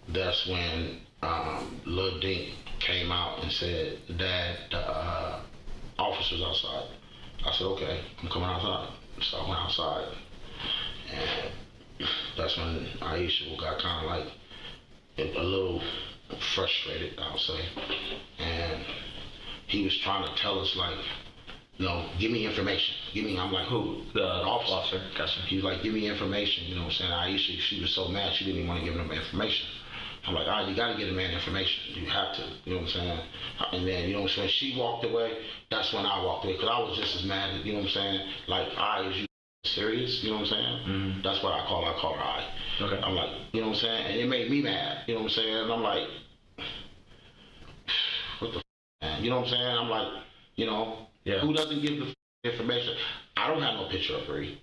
Speaker 4: that's when Lil Dink came out and said, Dad, the officer's outside. I said, okay, I'm coming outside. So I went outside, and that's when Aisha got kind of like a little frustrated, I'll say. And he was trying to tell us, like, give me information. I'm like, who?
Speaker 6: The officer. Gotcha.
Speaker 4: He was like, give me information. You know what I'm saying? Aisha, she was so mad, she didn't even want to give him information. I'm like, you got to get a man information. You have to. You know what I'm saying? And then, you know what I'm saying? She walked away. That's when I walked away, because I was just as mad. You know what I'm saying? Like, is you serious? You know what I'm saying? Mm-hmm. That's what I call her. Okay. I'm like, you know what I'm saying? And it made me mad. You know what I'm saying? And I'm like, what the man? You know what I'm saying? I'm like, who doesn't give the information? I don't have no picture of Bree.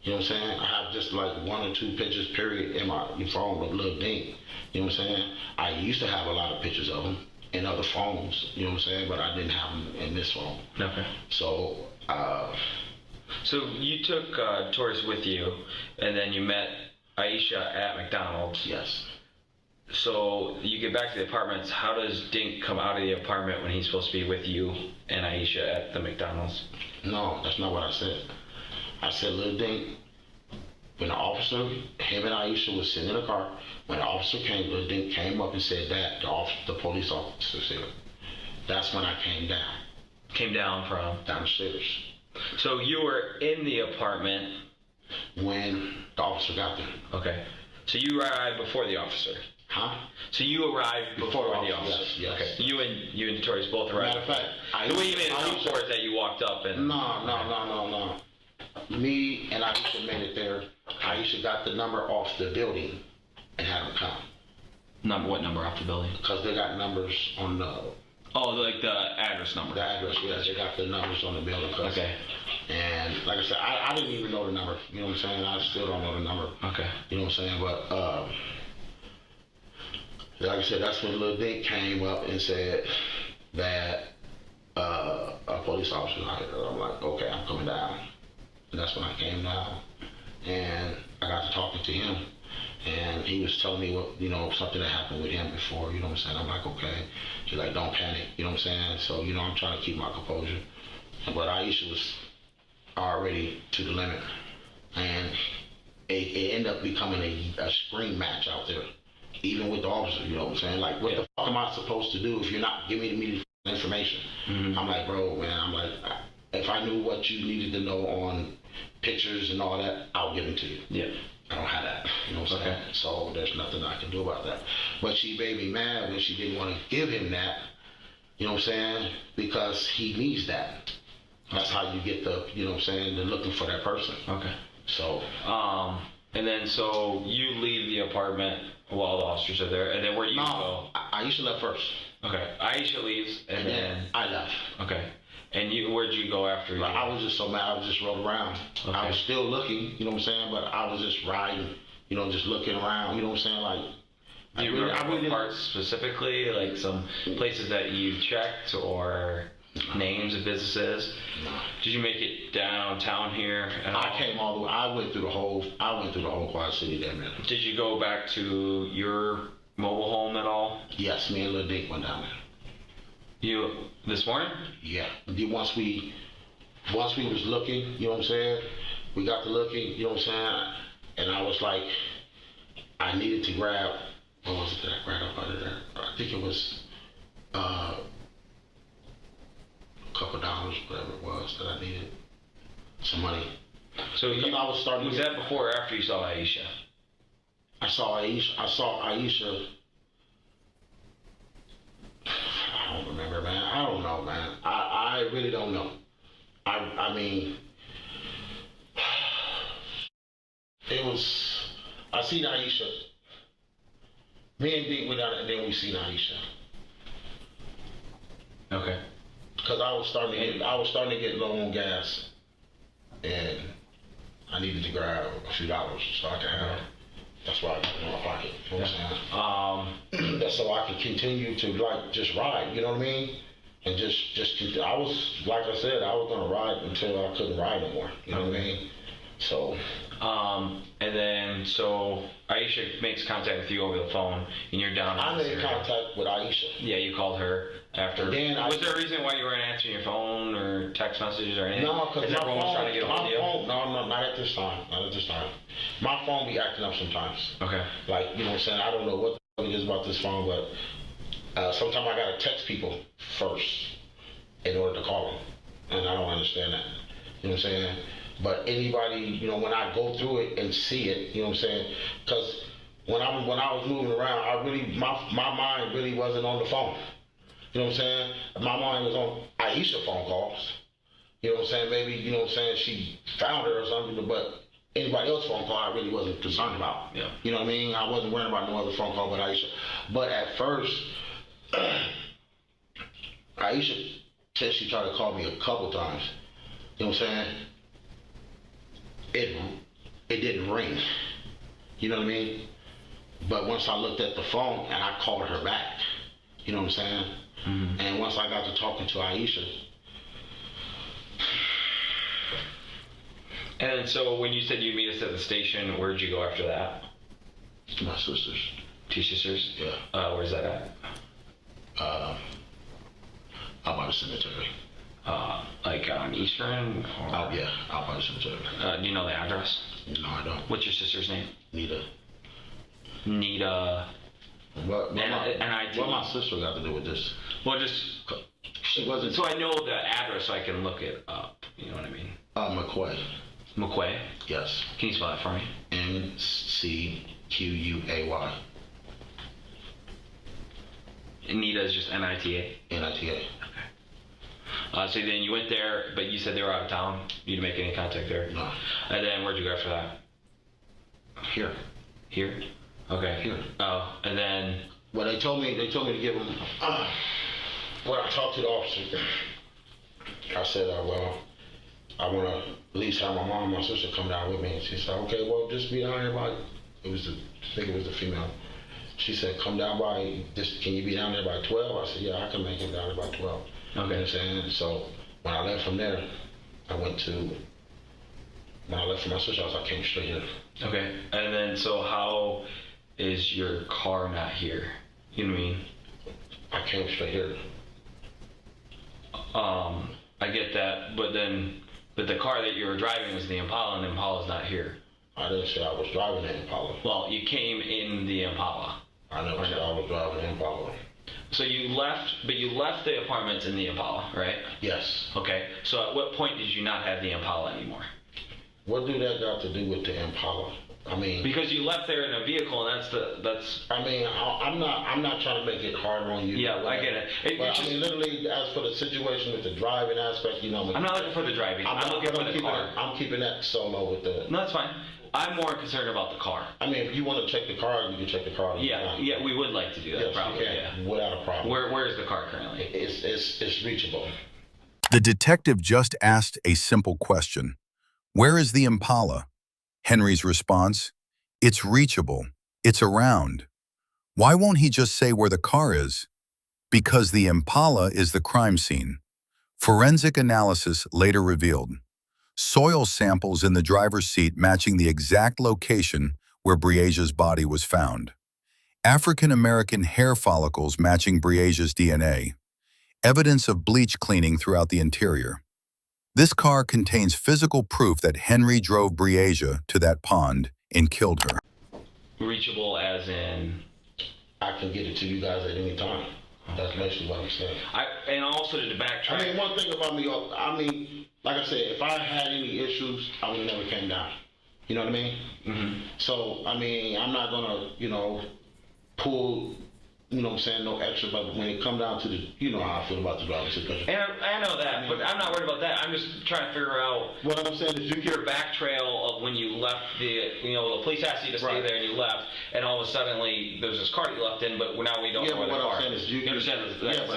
Speaker 4: You know what I'm saying? I have just like 1 or 2 pictures, period, in my phone with Lil Dink. You know what I'm saying? I used to have a lot of pictures of him in other phones, you know what I'm saying? But I didn't have them in this phone.
Speaker 6: Okay.
Speaker 4: So,
Speaker 6: so you took Taurus with you, and then you met Aisha at McDonald's.
Speaker 4: Yes.
Speaker 6: So you get back to the apartments. How does Dink come out of the apartment when he's supposed to be with you and Aisha at the McDonald's?
Speaker 4: No, that's not what I said. I said, Lil Dink, when the officer, him and Aisha was sitting in the car, when the officer came, Lil Dink came up and said that the police officer's here. That's when I came down.
Speaker 6: Came down from?
Speaker 4: Downstairs.
Speaker 6: So you were in the apartment
Speaker 4: when the officer got there.
Speaker 6: Okay. So you arrived before the officer?
Speaker 4: Huh?
Speaker 6: So you arrived before the officer?
Speaker 4: Yes.
Speaker 6: Okay. So you and Taurus both arrived?
Speaker 4: Matter of fact,
Speaker 6: the way you made it sound for is that you walked up and...
Speaker 4: No. Me and Aisha made it there. Aisha got the number off the building and had them come.
Speaker 6: What number off the building?
Speaker 4: Because they got numbers on the...
Speaker 6: Oh, like the address number?
Speaker 4: The address, yes. They got the numbers on the building.
Speaker 6: Okay.
Speaker 4: And like I said, I didn't even know the number. You know what I'm saying? I still don't know the number.
Speaker 6: Okay.
Speaker 4: You know what I'm saying? But, like I said, that's when Lil Dink came up and said that a police officer was here. I'm like, okay, I'm coming down. And that's when I came down. And I got to talking to him. And he was telling me what, something that happened with him before, you know what I'm saying? I'm like, okay. He's like, don't panic, you know what I'm saying? So, I'm trying to keep my composure. But Aisha was already to the limit. And it ended up becoming a scream match out there, even with the officer, you know what I'm saying? Like, what the fuck am I supposed to do if you're not giving me the information? Mm-hmm. I'm like, bro, man, I'm like, if I knew what you needed to know on pictures and all that, I'll give it to you.
Speaker 6: Yeah.
Speaker 4: I don't have that, you know what I'm saying? So there's nothing I can do about that. But she made me mad when she didn't want to give him that, you know what I'm saying? Because he needs that. That's how you get the, you know what I'm saying, the looking for that person.
Speaker 6: Okay.
Speaker 4: So.
Speaker 6: And then so you leave the apartment while the officers are there, and then where do you go?
Speaker 4: Aisha left first.
Speaker 6: Okay. Aisha leaves, and then
Speaker 4: I left.
Speaker 6: Okay. And where'd you go after?
Speaker 4: Like, I was just so mad. I was just rolling around. Okay. I was still looking, you know what I'm saying, but I was just riding, you know, just looking around, you know what I'm saying, like.
Speaker 6: Do you remember parts specifically, like some places that you checked or names of businesses?
Speaker 4: No.
Speaker 6: Did you make it downtown here at all?
Speaker 4: I came all the way. I went through the whole Quad City there, man.
Speaker 6: Did you go back to your mobile home at all?
Speaker 4: Yes, me and Lil Dink went down there.
Speaker 6: You this morning?
Speaker 4: Yeah. Once we was looking, you know what I'm saying? We got to looking, you know what I'm saying? And I was like, I needed to grab. What was it that I grabbed up out of there? I think it was a couple dollars, whatever it was that I needed. Some money.
Speaker 6: So was that before or after you saw Aisha?
Speaker 4: I saw Aisha. I don't remember, man. I don't know, man. I really don't know. I mean, it was. I seen Aisha. Me and Dink went out and then we seen Aisha.
Speaker 6: Okay.
Speaker 4: Because I was starting to get low on gas, and I needed to grab a few dollars so I could have. That's why I got it in my pocket. You know what I'm saying? That's so I could continue to like just ride. You know what I mean? And just I was, like I said, I was gonna ride until I couldn't ride no more. You know what I mean? So.
Speaker 6: And then so Aisha makes contact with you over the phone, and you're down.
Speaker 4: I made contact with Aisha.
Speaker 6: Yeah, you called her after.
Speaker 4: Then
Speaker 6: was there a reason why you weren't answering your phone or text messages or anything?
Speaker 4: No, because
Speaker 6: everyone was trying to get a hold of you.
Speaker 4: No, not at this time. Not at this time. My phone be acting up sometimes.
Speaker 6: Okay.
Speaker 4: Like, you know what I'm saying? I don't know what the fuck it is about this phone, but sometimes I gotta text people first in order to call them, and I don't understand that. You know what I'm saying? But anybody, you know, when I go through it and see it, you know what I'm saying? Because when I was moving around, my mind really wasn't on the phone. You know what I'm saying? My mind was on Aisha phone calls. You know what I'm saying? Maybe, you know what I'm saying, she found her or something, but anybody else's phone call I really wasn't concerned about.
Speaker 6: Yeah.
Speaker 4: You know what I mean? I wasn't worrying about no other phone call but Aisha. But at first, Aisha said she tried to call me a couple times. You know what I'm saying? It didn't ring. You know what I mean? But once I looked at the phone and I called her back, you know what I'm saying? Mm-hmm. And once I got to talking to Aisha.
Speaker 6: And so when you said you'd meet us at the station, where'd you go after that?
Speaker 4: My sisters.
Speaker 6: Two sisters?
Speaker 4: Yeah.
Speaker 6: Where's that at?
Speaker 4: Out by the cemetery.
Speaker 6: Like on Eastern? Or?
Speaker 4: Yeah, out by the cemetery.
Speaker 6: Do you know the address?
Speaker 4: No, I don't.
Speaker 6: What's your sister's name?
Speaker 4: Nita.
Speaker 6: What
Speaker 4: my sister got to do with this?
Speaker 6: Well, just
Speaker 4: she wasn't.
Speaker 6: So I know the address, so I can look it up. You know what I mean?
Speaker 4: McQuay.
Speaker 6: McQuay?
Speaker 4: Yes.
Speaker 6: Can you spell that for me?
Speaker 4: McQuay.
Speaker 6: Nita is just Nita.
Speaker 4: Nita.
Speaker 6: Okay. So then you went there, but you said they were out of town. You didn't make any contact there.
Speaker 4: No.
Speaker 6: And then where'd you go after that?
Speaker 4: Here.
Speaker 6: Here? Okay.
Speaker 4: Here.
Speaker 6: Oh, and then.
Speaker 4: Well, they told me to give them. When I talked to the officer, I said, well, I want to at least have my mom and my sister come down with me. And she said, okay, well, just be down here by. I think it was the female. She said, come down by. Can you be down there by 12? I said, yeah, I can make it down there by 12. Okay. You know what I'm saying? So when I left from there, when I left from my sister's house, I came straight here.
Speaker 6: Okay. And then, so how is your car not here? You know what I mean?
Speaker 4: I came straight here.
Speaker 6: I get that, but the car that you were driving was the Impala, and the Impala's not here.
Speaker 4: I didn't say I was driving the Impala.
Speaker 6: Well, you came in the Impala.
Speaker 4: I never said I was driving the Impala.
Speaker 6: So you left the apartments in the Impala, right?
Speaker 4: Yes.
Speaker 6: Okay. So at what point did you not have the Impala anymore?
Speaker 4: What do that got to do with the Impala? I mean,
Speaker 6: because you left there in a vehicle, and that's.
Speaker 4: I mean, I'm not trying to make it harder on you.
Speaker 6: Yeah, I get it.
Speaker 4: But I mean, literally, as for the situation with the driving aspect, you know,
Speaker 6: I'm not looking for the driving. I'm looking for the car.
Speaker 4: I'm keeping that solo with the.
Speaker 6: No, that's fine. I'm more concerned about the car.
Speaker 4: I mean, if you want to check the car, you can check the car.
Speaker 6: Yeah, we would like to do that.
Speaker 4: Yes,
Speaker 6: probably.
Speaker 4: you can, without a problem.
Speaker 6: Where is the car currently?
Speaker 4: It's reachable.
Speaker 3: The detective just asked a simple question. Where is the Impala? Henry's response, it's reachable. It's around. Why won't he just say where the car is? Because the Impala is the crime scene. Forensic analysis later revealed soil samples in the driver's seat matching the exact location where Breasia's body was found. African-American hair follicles matching Breasia's DNA. Evidence of bleach cleaning throughout the interior. This car contains physical proof that Henry drove Breasia to that pond and killed her.
Speaker 6: Reachable as in?
Speaker 4: I can get it to you guys at any time. That's basically what I'm saying.
Speaker 6: And also to backtrack.
Speaker 4: I mean, one thing about me, like I said, if I had any issues, I would have never came down. You know what I mean?
Speaker 6: Mm-hmm.
Speaker 4: So, I mean, I'm not going to, pull, no extra, but when it comes down to the, how I feel about the driving situation.
Speaker 6: And I know that, but I'm not worried about that. I'm just trying to figure out
Speaker 4: what I'm saying is
Speaker 6: your back trail of when you left the police asked you to stay there and you left, and all of a sudden there's this car that you left in, but now we don't know where the car is. Yeah, but what I'm saying is you understand that.
Speaker 4: Yeah, but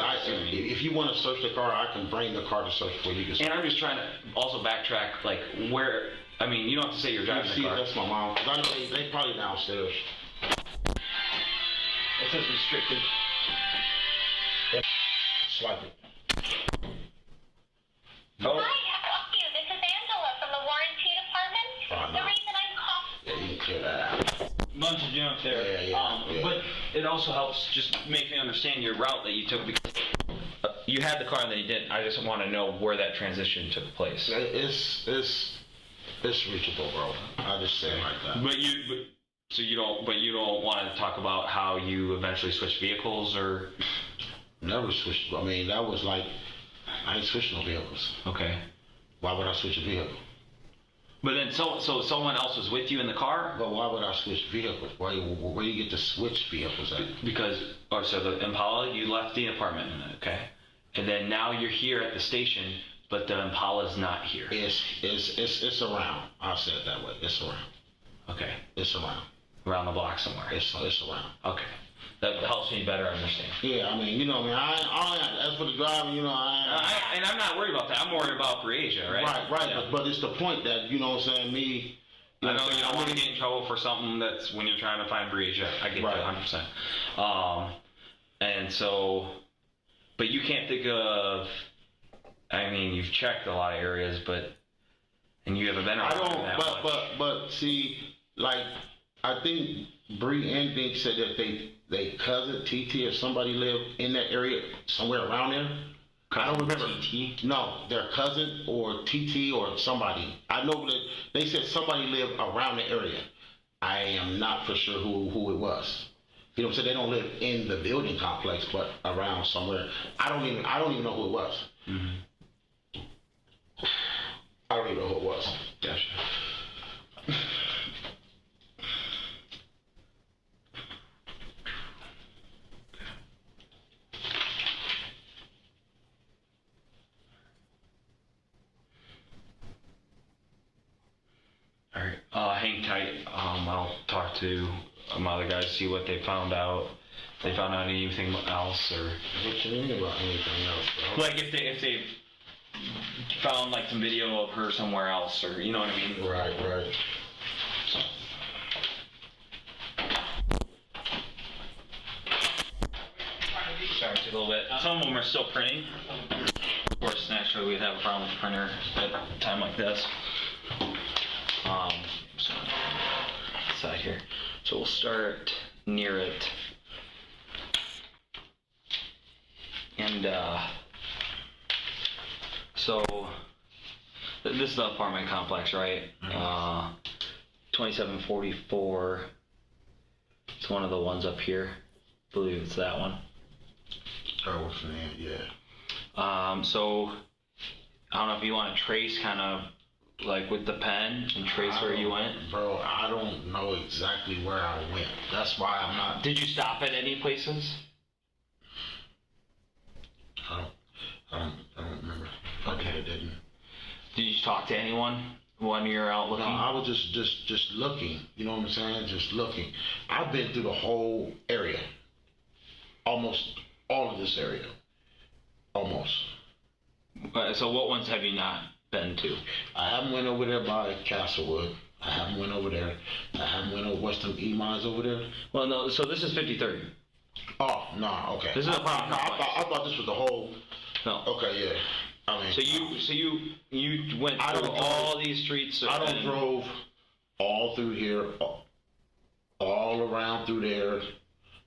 Speaker 4: if you want to search the car, I can bring the car to search for you.
Speaker 6: And I'm just trying to also backtrack, like where. I mean, you don't have to say you're driving the car.
Speaker 4: That's my mom. I know they probably downstairs.
Speaker 6: It says restricted.
Speaker 4: Swipe it.
Speaker 6: No.
Speaker 7: Hi, how are you? This is Angela from the warranty department. The reason I'm calling.
Speaker 4: Yeah, you can clear that out.
Speaker 6: Bunch of junk there.
Speaker 4: Yeah.
Speaker 6: But it also helps just make me understand your route that you took because you had the car and then you didn't. I just want to know where that transition took place.
Speaker 4: It's reachable, bro. I just say it like that.
Speaker 6: So you don't want to talk about how you eventually switched vehicles or?
Speaker 4: Never switched. I mean, that was like, I ain't switched no vehicles.
Speaker 6: Okay.
Speaker 4: Why would I switch a vehicle?
Speaker 6: But then, so someone else was with you in the car?
Speaker 4: But why would I switch vehicles? Where do you get to switch vehicles at?
Speaker 6: Because, so the Impala, you left the apartment in it, okay? And then now you're here at the station, but the Impala's not here.
Speaker 4: It's around. I'll say it that way. It's around.
Speaker 6: Okay.
Speaker 4: It's around.
Speaker 6: Around the block somewhere.
Speaker 4: It's around.
Speaker 6: Okay. That helps me better understand.
Speaker 4: Yeah, I mean, as for the driving,
Speaker 6: and I'm not worried about that. I'm worried about Breasia, right?
Speaker 4: Right. Yeah. But it's the point that, I know you
Speaker 6: don't want to get in trouble for something that's when you're trying to find Breasia. I get that 100%. And so, but you can't think of, you've checked a lot of areas, and you haven't been around that much.
Speaker 4: But see, like, I think Bree and Dink said that they cousin TT or somebody lived in that area somewhere around there. I don't remember.
Speaker 6: TT?
Speaker 4: No, their cousin or TT or somebody. I know that they said somebody lived around the area. I am not for sure who it was. You know what I'm saying? They don't live in the building complex, but around somewhere. I don't even know who it was.
Speaker 6: Mm-hmm.
Speaker 4: I don't even know who it was.
Speaker 6: Gotcha. Alright, hang tight. I'll talk to my other guys, see what they found out. If they found out anything else, or
Speaker 4: What you mean about anything else, bro?
Speaker 6: like if they found like some video of her somewhere else, or you know what I mean?
Speaker 4: Right.
Speaker 6: So. Sorry, it took a little bit. Some of them are still printing. Of course, naturally we'd have a problem with the printer at a time like this. So, side here. So we'll start near it. And, so, this is the apartment complex, right? 2744. It's one of the ones up here. I believe it's that one.
Speaker 4: What's the name? Yeah.
Speaker 6: So I don't know if you want to trace kind of like with the pen and trace where you went.
Speaker 4: Bro, I don't know exactly where I went. That's why I'm not.
Speaker 6: Did you stop at any places?
Speaker 4: I don't remember. Okay, I didn't.
Speaker 6: Did you talk to anyone when you're out looking?
Speaker 4: No, I was just looking. You know what I'm saying? Just looking. I've been through the whole area. Almost all of this area. Almost.
Speaker 6: So what ones have you not been to?
Speaker 4: I haven't went over there by Castlewood. I haven't went over there. I haven't went over Western E Mines over there.
Speaker 6: Well, no. So this is 53rd.
Speaker 4: Oh no, okay.
Speaker 6: This is a apartment complex.
Speaker 4: I thought this was the whole.
Speaker 6: No.
Speaker 4: Okay, yeah. I mean.
Speaker 6: So you went through all these streets.
Speaker 4: I don't drove all through here, all around through there.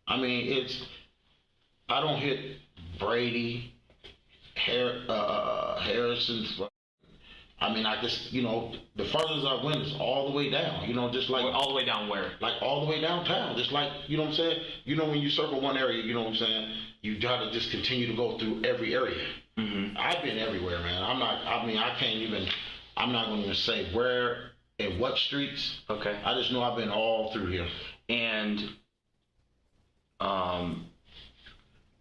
Speaker 4: I mean, I don't hit Brady, Harrison's. I mean, I just, the furthest I went is all the way down, just like.
Speaker 6: All the way down where?
Speaker 4: Like all the way downtown, just like, you know what I'm saying? When you circle one area, you know what I'm saying? You try to just continue to go through every area. Mm-hmm. I've been everywhere, man. I'm not going to even say where and what streets.
Speaker 6: Okay.
Speaker 4: I just know I've been all through here.
Speaker 6: And,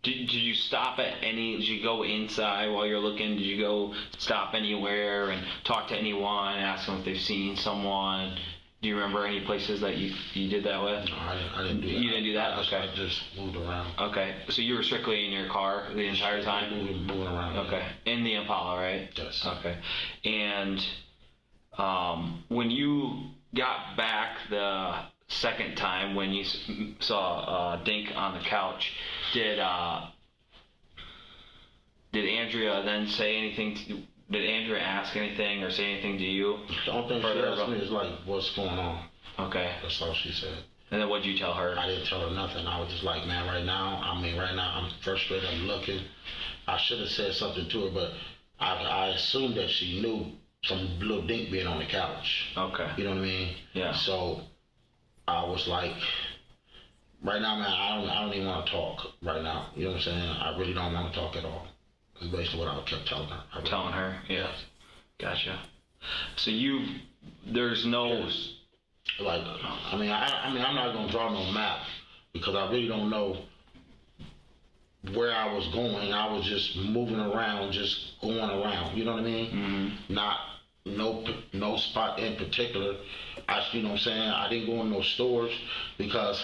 Speaker 6: did you stop at did you go inside while you're looking? Did you go stop anywhere and talk to anyone, ask them if they've seen someone? Do you remember any places that you did that with?
Speaker 4: No, I didn't do that.
Speaker 6: You didn't do that? Okay.
Speaker 4: I just moved around.
Speaker 6: Okay. So you were strictly in your car the entire time?
Speaker 4: Moving around.
Speaker 6: Okay. In the Impala, right?
Speaker 4: Yes.
Speaker 6: Okay. And when you got back the second time, when you saw Dink on the couch, did Andrea then say anything? Did Andrea ask anything or say anything to you?
Speaker 4: The only thing she asked me is like, what's going on?
Speaker 6: Okay.
Speaker 4: That's all she said.
Speaker 6: And then what did you tell her?
Speaker 4: I didn't tell her nothing. I was just like, man, right now I'm frustrated. I'm looking. I should have said something to her, but I assumed that she knew some little dink being on the couch.
Speaker 6: Okay.
Speaker 4: You know what I mean?
Speaker 6: Yeah.
Speaker 4: So I was like, right now, man, I don't even want to talk right now. You know what I'm saying? I really don't want to talk at all. It's basically what I kept telling her.
Speaker 6: Telling her? Yeah. Gotcha. So there's no...
Speaker 4: Like, I'm not going to draw no map because I really don't know where I was going. I was just moving around, just going around. You know what I mean? Mm-hmm. Not no spot in particular. You know what I'm saying? I didn't go in no stores because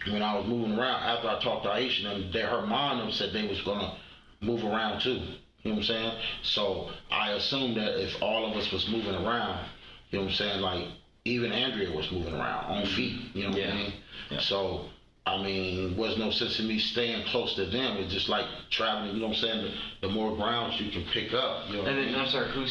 Speaker 4: when I was moving around, after I talked to Aisha, and her mom said they was going to move around too. You know what I'm saying? So I assumed that if all of us was moving around, you know what I'm saying, like even Andrea was moving around on feet. You know what I mean? Yeah. So was no sense in me staying close to them. It's just like traveling. You know what I'm saying? The more grounds you can pick up. You know.
Speaker 6: And then I'm sorry, who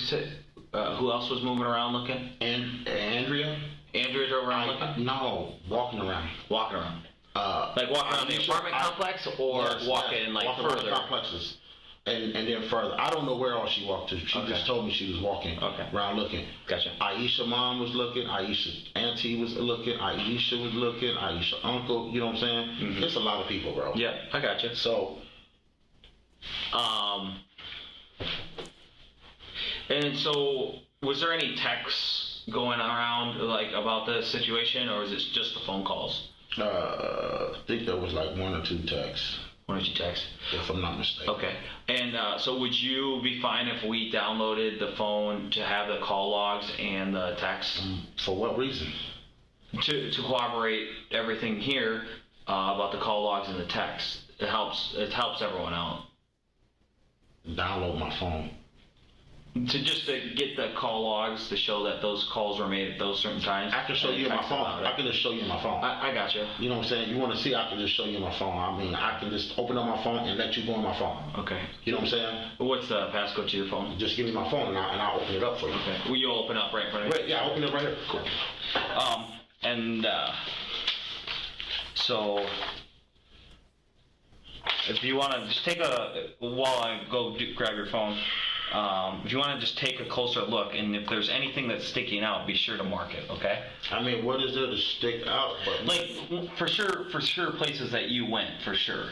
Speaker 6: else was moving around looking?
Speaker 4: And Andrea.
Speaker 6: Andrea drove around looking?
Speaker 4: No, walking around.
Speaker 6: Walking around. Like walking around the apartment complex, or walking further?
Speaker 4: Complexes, and then further. I don't know where all she walked to. She just told me she was walking around looking.
Speaker 6: Gotcha.
Speaker 4: Aisha mom was looking. Aisha auntie was looking. Aisha was looking. Aisha uncle. You know what I'm saying? Mm-hmm. It's a lot of people, bro.
Speaker 6: Yeah, I gotcha.
Speaker 4: So,
Speaker 6: and so was there any texts going around like about the situation, or was it just the phone calls?
Speaker 4: I think there was like one or two texts.
Speaker 6: One or two texts?
Speaker 4: If I'm not mistaken.
Speaker 6: Okay. And so would you be fine if we downloaded the phone to have the call logs and the texts?
Speaker 4: For what reason?
Speaker 6: To corroborate everything here about the call logs and the text. It helps everyone out.
Speaker 4: Download my phone.
Speaker 6: To get the call logs to show that those calls were made at those certain times.
Speaker 4: I can show you my phone. I can just show you my phone.
Speaker 6: I gotcha.
Speaker 4: You know what I'm saying? You want to see? I can just show you my phone. I can just open up my phone and let you go on my phone.
Speaker 6: Okay.
Speaker 4: You know what I'm saying?
Speaker 6: What's the passcode to the phone?
Speaker 4: Just give me my phone and I'll open it up for you.
Speaker 6: Okay. Will you open up right in front of you?
Speaker 4: Yeah, I'll open it right here. Cool.
Speaker 6: So if you want to just take while I go grab your phone. If you want to just take a closer look, and if there's anything that's sticking out, be sure to mark it, okay?
Speaker 4: I mean, what is there to stick out? But
Speaker 6: Like, for sure places that you went, for sure.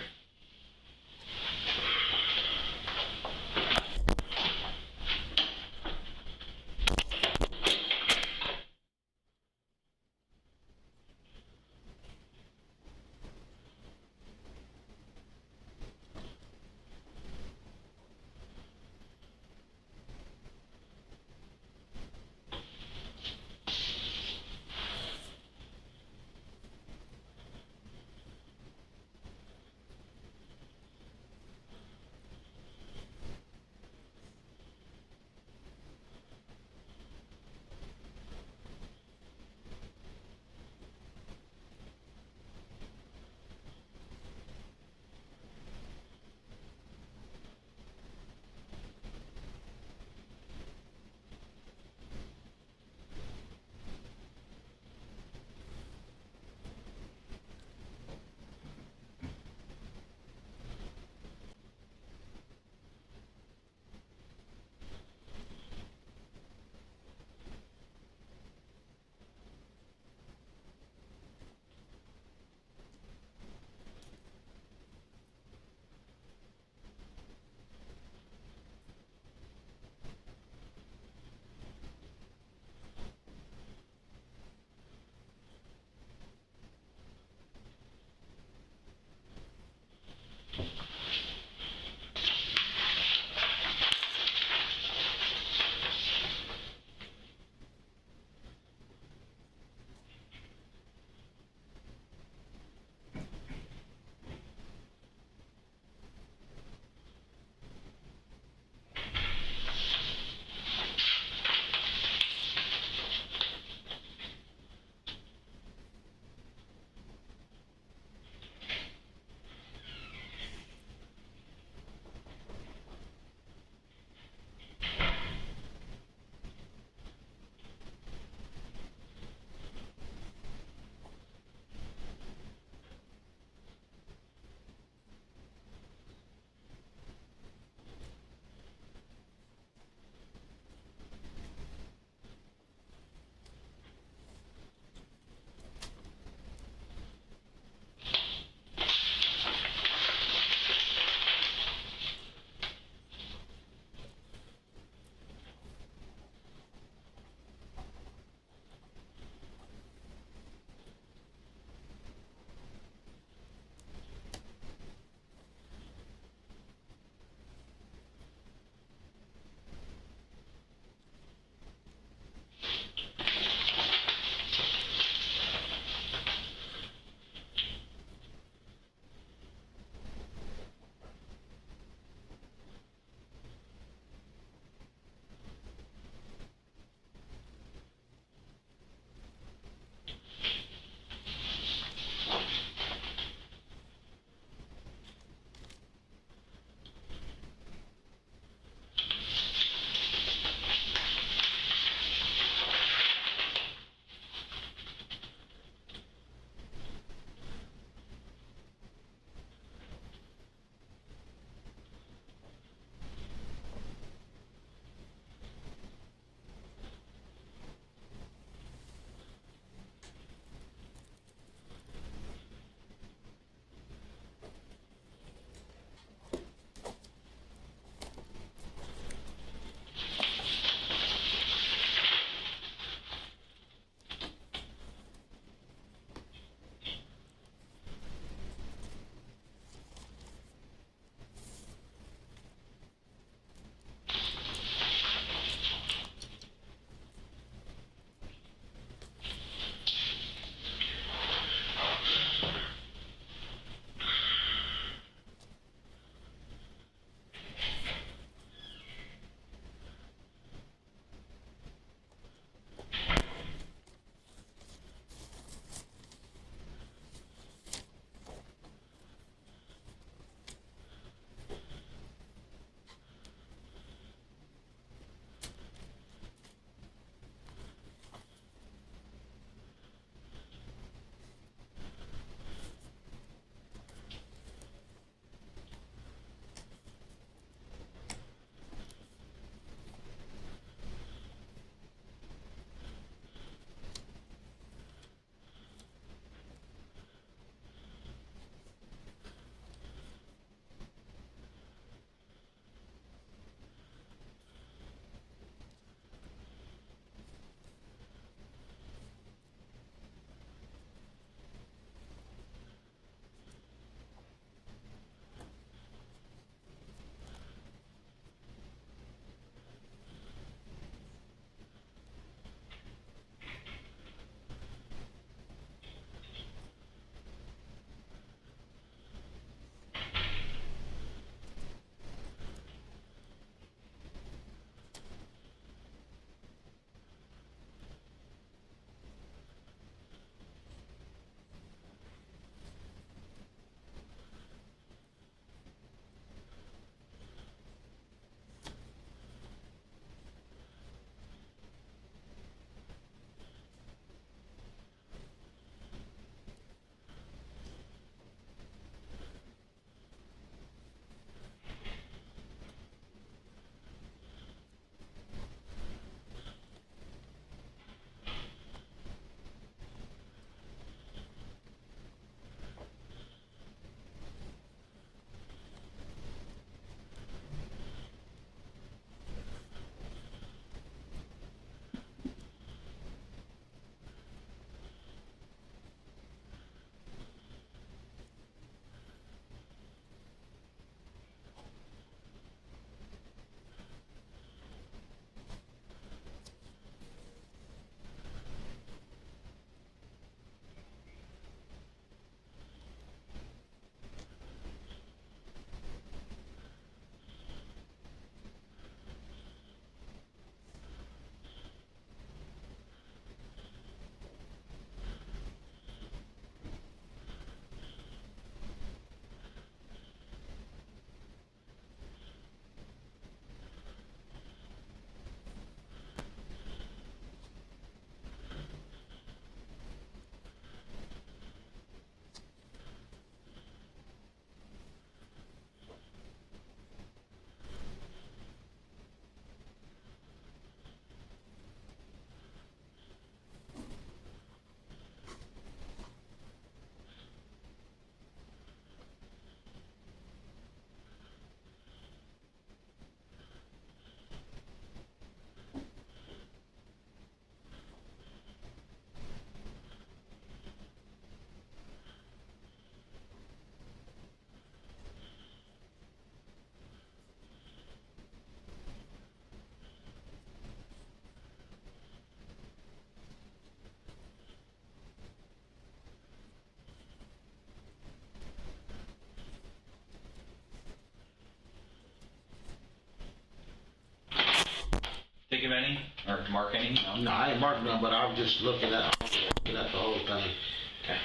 Speaker 6: think of any or mark any?
Speaker 4: No, I ain't marking none, but I'm just looking at the whole thing.
Speaker 6: Okay.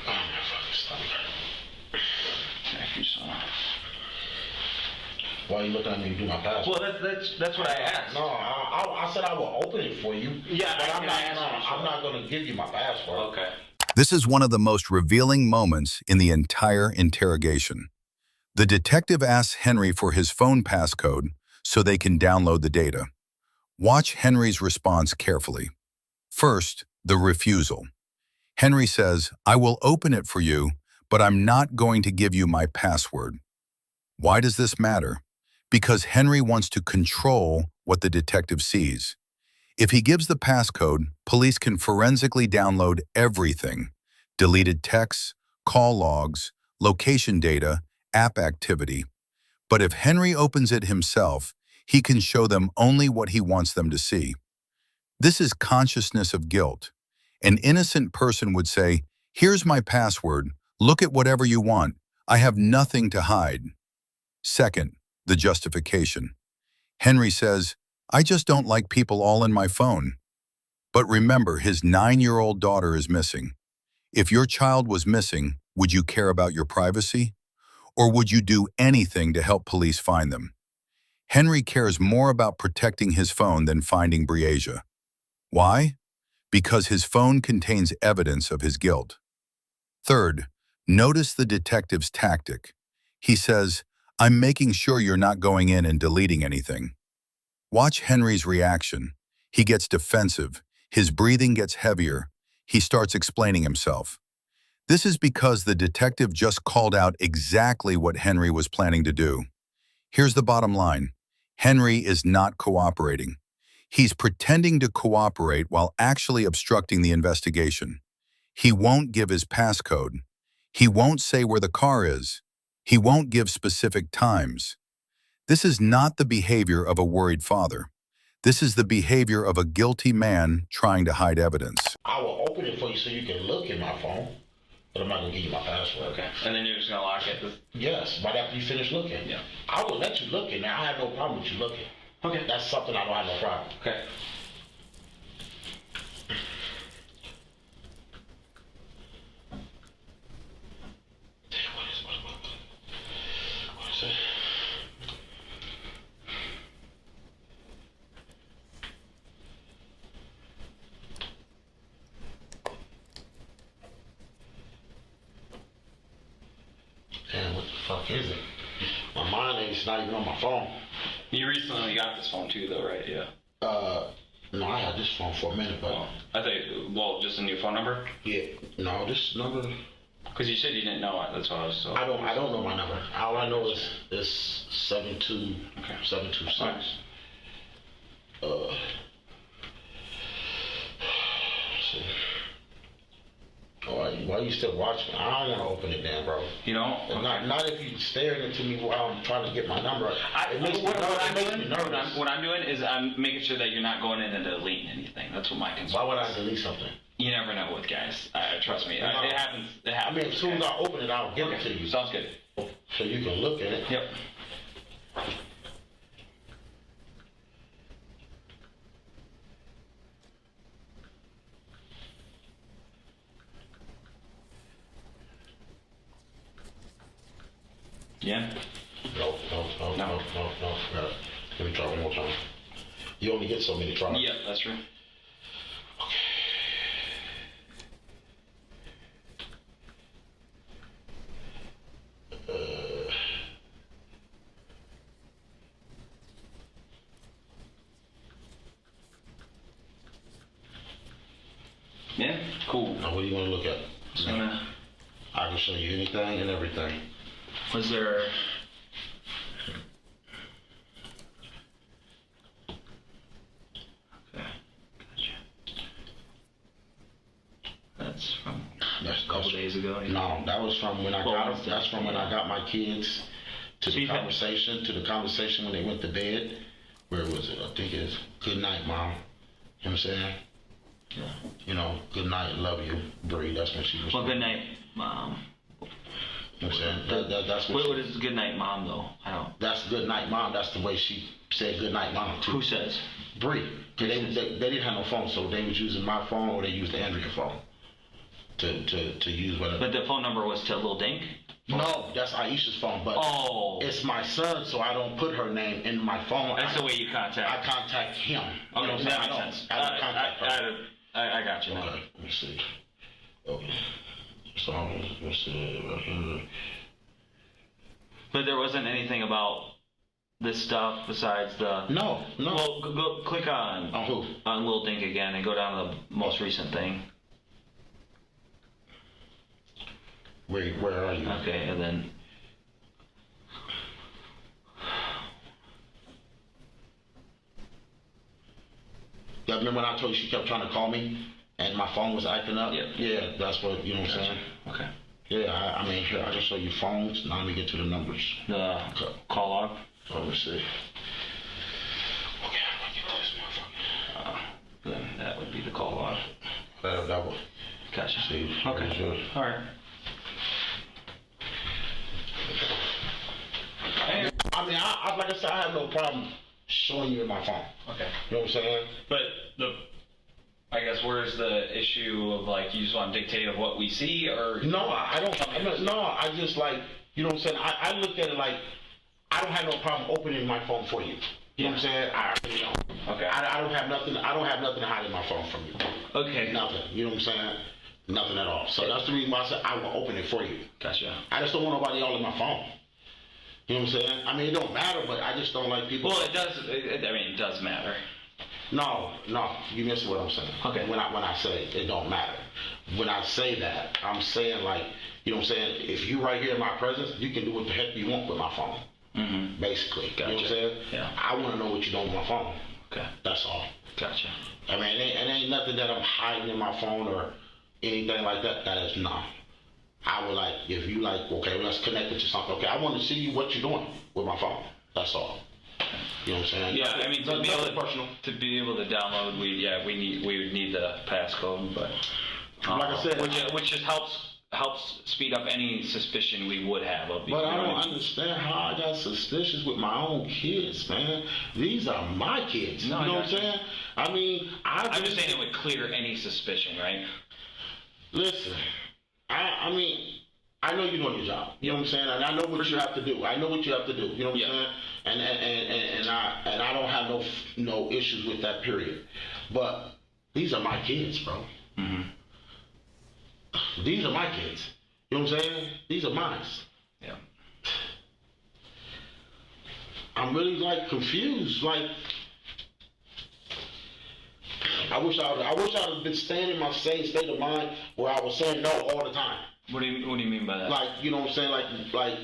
Speaker 4: Oh, my fucking stomach.
Speaker 6: Thank you so much.
Speaker 4: Why are you looking at me to do my password?
Speaker 6: Well, that's what I asked.
Speaker 4: No, I said I will open it for you.
Speaker 6: Yeah,
Speaker 4: but
Speaker 6: I'm
Speaker 4: not going to give you my password.
Speaker 6: Okay.
Speaker 3: This is one of the most revealing moments in the entire interrogation. The detective asks Henry for his phone passcode so they can download the data. Watch Henry's response carefully. First, the refusal. Henry says, "I will open it for you, but I'm not going to give you my password." Why does this matter? Because Henry wants to control what the detective sees. If he gives the passcode, police can forensically download everything: deleted texts, call logs, location data, app activity. But if Henry opens it himself, he can show them only what he wants them to see. This is consciousness of guilt. An innocent person would say, "Here's my password, look at whatever you want, I have nothing to hide." Second, the justification. Henry says, "I just don't like people all in my phone." But remember, his 9-year-old daughter is missing. If your child was missing, would you care about your privacy? Or would you do anything to help police find them? Henry cares more about protecting his phone than finding Breasia. Why? Because his phone contains evidence of his guilt. Third, notice the detective's tactic. He says, "I'm making sure you're not going in and deleting anything." Watch Henry's reaction. He gets defensive. His breathing gets heavier. He starts explaining himself. This is because the detective just called out exactly what Henry was planning to do. Here's the bottom line. Henry is not cooperating. He's pretending to cooperate while actually obstructing the investigation. He won't give his passcode. He won't say where the car is. He won't give specific times. This is not the behavior of a worried father. This is the behavior of a guilty man trying to hide evidence.
Speaker 4: I will open it for you so you can look in my phone, but I'm not going to give you my password.
Speaker 6: Okay. And then you're just going to lock it?
Speaker 4: Yes, right after you finish looking.
Speaker 6: Yeah.
Speaker 4: I will let you look in there. I have no problem with you looking.
Speaker 6: Okay.
Speaker 4: That's something I don't have no problem.
Speaker 6: Okay.
Speaker 4: What is it? Damn, what the fuck is it? My mind ain't not even on my phone.
Speaker 6: You recently got this phone too, though, right? Yeah.
Speaker 4: No, I had this phone for a minute, but...
Speaker 6: I thought, well, just a new phone number?
Speaker 4: Yeah, no, this number...
Speaker 6: Because you said you didn't know it, that's why I was so...
Speaker 4: I don't know my number. All I know is 72,
Speaker 6: okay.
Speaker 4: 726.
Speaker 6: Right.
Speaker 4: Let's see. Why you still watching? I don't want to open it then, bro.
Speaker 6: You know? Okay.
Speaker 4: Not if you staring into me while I'm trying to get my number.
Speaker 6: What I'm doing is I'm making sure that you're not going in and deleting anything. That's what my concern is.
Speaker 4: Why would I delete something?
Speaker 6: You never know with guys. Trust me. It happens.
Speaker 4: I mean, as soon as I open it, I'll give it to you.
Speaker 6: Sounds good.
Speaker 4: So you can look at it.
Speaker 6: Yep. Yeah?
Speaker 4: No. Let me try one more time. You only get so many tries.
Speaker 6: Yep, that's true. Yeah, cool.
Speaker 4: Now, what do you want to look at? I can show you anything and everything.
Speaker 6: Was there... Okay, gotcha. That's from a couple days ago? Yeah.
Speaker 4: No, that was from when I got them. That's from when I got my kids to the conversation when they went to bed. Where was it? I think it's "Good night, Mom." You know what I'm saying?
Speaker 6: Yeah.
Speaker 4: You know, "Good night, love you, Bree." That's when she was.
Speaker 6: Well, good night, Mom.
Speaker 4: You know what I'm saying? That's
Speaker 6: what is good night, Mom, though? I don't.
Speaker 4: That's "Good night, Mom." That's the way she said good night, mom. Too.
Speaker 6: Who says?
Speaker 4: Bree. They didn't have no phone, so they was using my phone or they used the Andrea phone to use whatever.
Speaker 6: But the phone number was to Lil Dink?
Speaker 4: No, that's Aisha's phone, but it's my son, so I don't put her name in my phone.
Speaker 6: That's the way you contact.
Speaker 4: I contact him.
Speaker 6: Okay, that makes sense.
Speaker 4: I don't contact her.
Speaker 6: I got you.
Speaker 4: Okay, let me see. Okay. So, let's see.
Speaker 6: But there wasn't anything about this stuff besides the...
Speaker 4: No.
Speaker 6: Well, go click on...
Speaker 4: On who?
Speaker 6: On Lil Dink again and go down to the most recent thing.
Speaker 4: Where are you?
Speaker 6: Okay, and then...
Speaker 4: Yeah, remember when I told you she kept trying to call me and my phone was acting up?
Speaker 6: Yep.
Speaker 4: Yeah, that's what, you know what I'm saying?
Speaker 6: Okay.
Speaker 4: Yeah, I mean, here, I just show you phones. Now let me get to the numbers.
Speaker 6: The call log?
Speaker 4: Let me see. Okay, how do I get this motherfucker?
Speaker 6: Then that would be the call log.
Speaker 4: That would.
Speaker 6: Gotcha.
Speaker 4: See,
Speaker 6: Okay. All right.
Speaker 4: I mean, I like I said, I have no problem showing you in my phone.
Speaker 6: Okay.
Speaker 4: You know what I'm saying?
Speaker 6: But I guess where's the issue of like you just want to dictate of what we see or?
Speaker 4: No, I don't. No, I just like, you know what I'm saying? I look at it like I don't have no problem opening my phone for you. You know what I'm saying? I really don't.
Speaker 6: Okay.
Speaker 4: I don't have nothing. I don't have nothing to hide in my phone from you.
Speaker 6: Okay.
Speaker 4: Nothing. You know what I'm saying? Nothing at all. So that's the reason why I said I will open it for you.
Speaker 6: Gotcha.
Speaker 4: I just don't want nobody all in my phone. You know what I'm saying? I mean, it don't matter, but I just don't like people.
Speaker 6: Well, it does. I mean, it does matter.
Speaker 4: No, you miss what I'm saying.
Speaker 6: Okay.
Speaker 4: When I say it don't matter. When I say that, I'm saying like, you know what I'm saying? If you right here in my presence, you can do what the heck you want with my phone. Mm-hmm. Basically.
Speaker 6: Gotcha.
Speaker 4: You know what I'm saying?
Speaker 6: Yeah.
Speaker 4: I want to know what you're doing with my phone.
Speaker 6: Okay.
Speaker 4: That's all.
Speaker 6: Gotcha.
Speaker 4: I mean, it ain't nothing that I'm hiding in my phone or anything like that. That is not. I would like, if you like, okay, let's connect it to something. Okay, I want to see what you're doing with my phone. That's all. You know what I'm saying?
Speaker 6: Yeah, I mean, to be able to download, we would need the passcode, but
Speaker 4: like I said,
Speaker 6: which just helps speed up any suspicion we would have of.
Speaker 4: But I don't understand how I got suspicious with my own kids, man. These are my kids.
Speaker 6: No,
Speaker 4: you know what I'm saying? I mean,
Speaker 6: I'm just saying it would clear any suspicion, right?
Speaker 4: Listen, I mean, I know you're doing your job. You know what I'm saying? And I know what you have to do. I know what you have to do. You know what I'm saying? And I don't have no issues with that, period. But these are my kids, bro. Mm-hmm. These are my kids. You know what I'm saying? These are mine.
Speaker 6: Yeah.
Speaker 4: I'm really like confused. Like, I wish I would have been staying in my same state of mind where I was saying no all the time.
Speaker 6: What do you mean by that?
Speaker 4: Like, you know what I'm saying? Like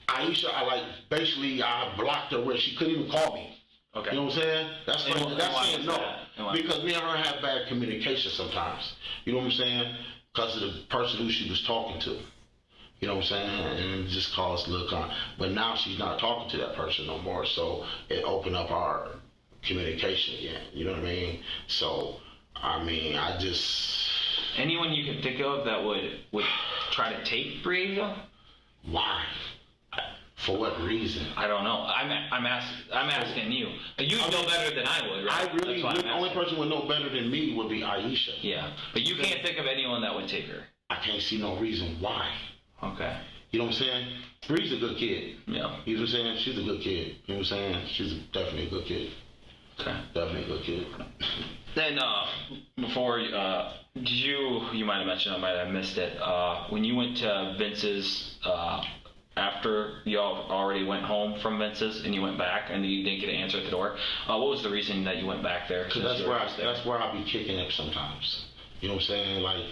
Speaker 4: Aisha, I blocked her where she couldn't even call me. Okay. You know what I'm saying? That's saying no. Because me and her have bad communication sometimes. You know what I'm saying? Because of the person who she was talking to. You know what I'm saying? And it just caused a little but now she's not talking to that person no more, so it opened up our communication again. You know what I mean? So, I mean, I just...
Speaker 6: Anyone you can think of that would try to take Breasia?
Speaker 4: Why? For what reason?
Speaker 6: I don't know. I'm asking you. You know better than I would, right?
Speaker 4: The only person who would know better than me would be Aisha.
Speaker 6: Yeah, but you can't think of anyone that would take her.
Speaker 4: I can't see no reason why.
Speaker 6: Okay.
Speaker 4: You know what I'm saying? Bree's a good kid.
Speaker 6: Yeah.
Speaker 4: You know what I'm saying? She's a good kid. You know what I'm saying? She's definitely a good kid.
Speaker 6: Okay.
Speaker 4: Definitely a good kid.
Speaker 6: Then, before, you might have mentioned, I might have missed it, when you went to Vince's, after y'all already went home from Vince's and you went back and you didn't get an answer at the door, what was the reason that you went back there?
Speaker 4: Because that's where I be kicking it sometimes. You know what I'm saying? Like,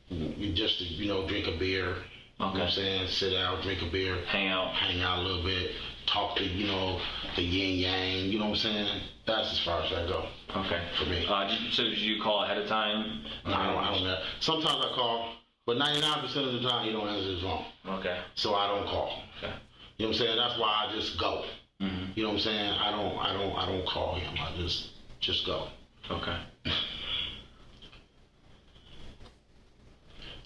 Speaker 4: you just, drink a beer. Okay. You know what I'm saying? Sit down, drink a beer. Hang out a little bit. Talk to, the yin yang. You know what I'm saying? That's as far as I go. Okay. For me.
Speaker 6: So did you call ahead of time?
Speaker 4: No, I don't know. Sometimes I call, but 99% of the time you don't answer the phone. Okay. So I don't call. Okay. You know what I'm saying? That's why I just go. Mm-hmm. You know what I'm saying? I don't call him. I just go. Okay.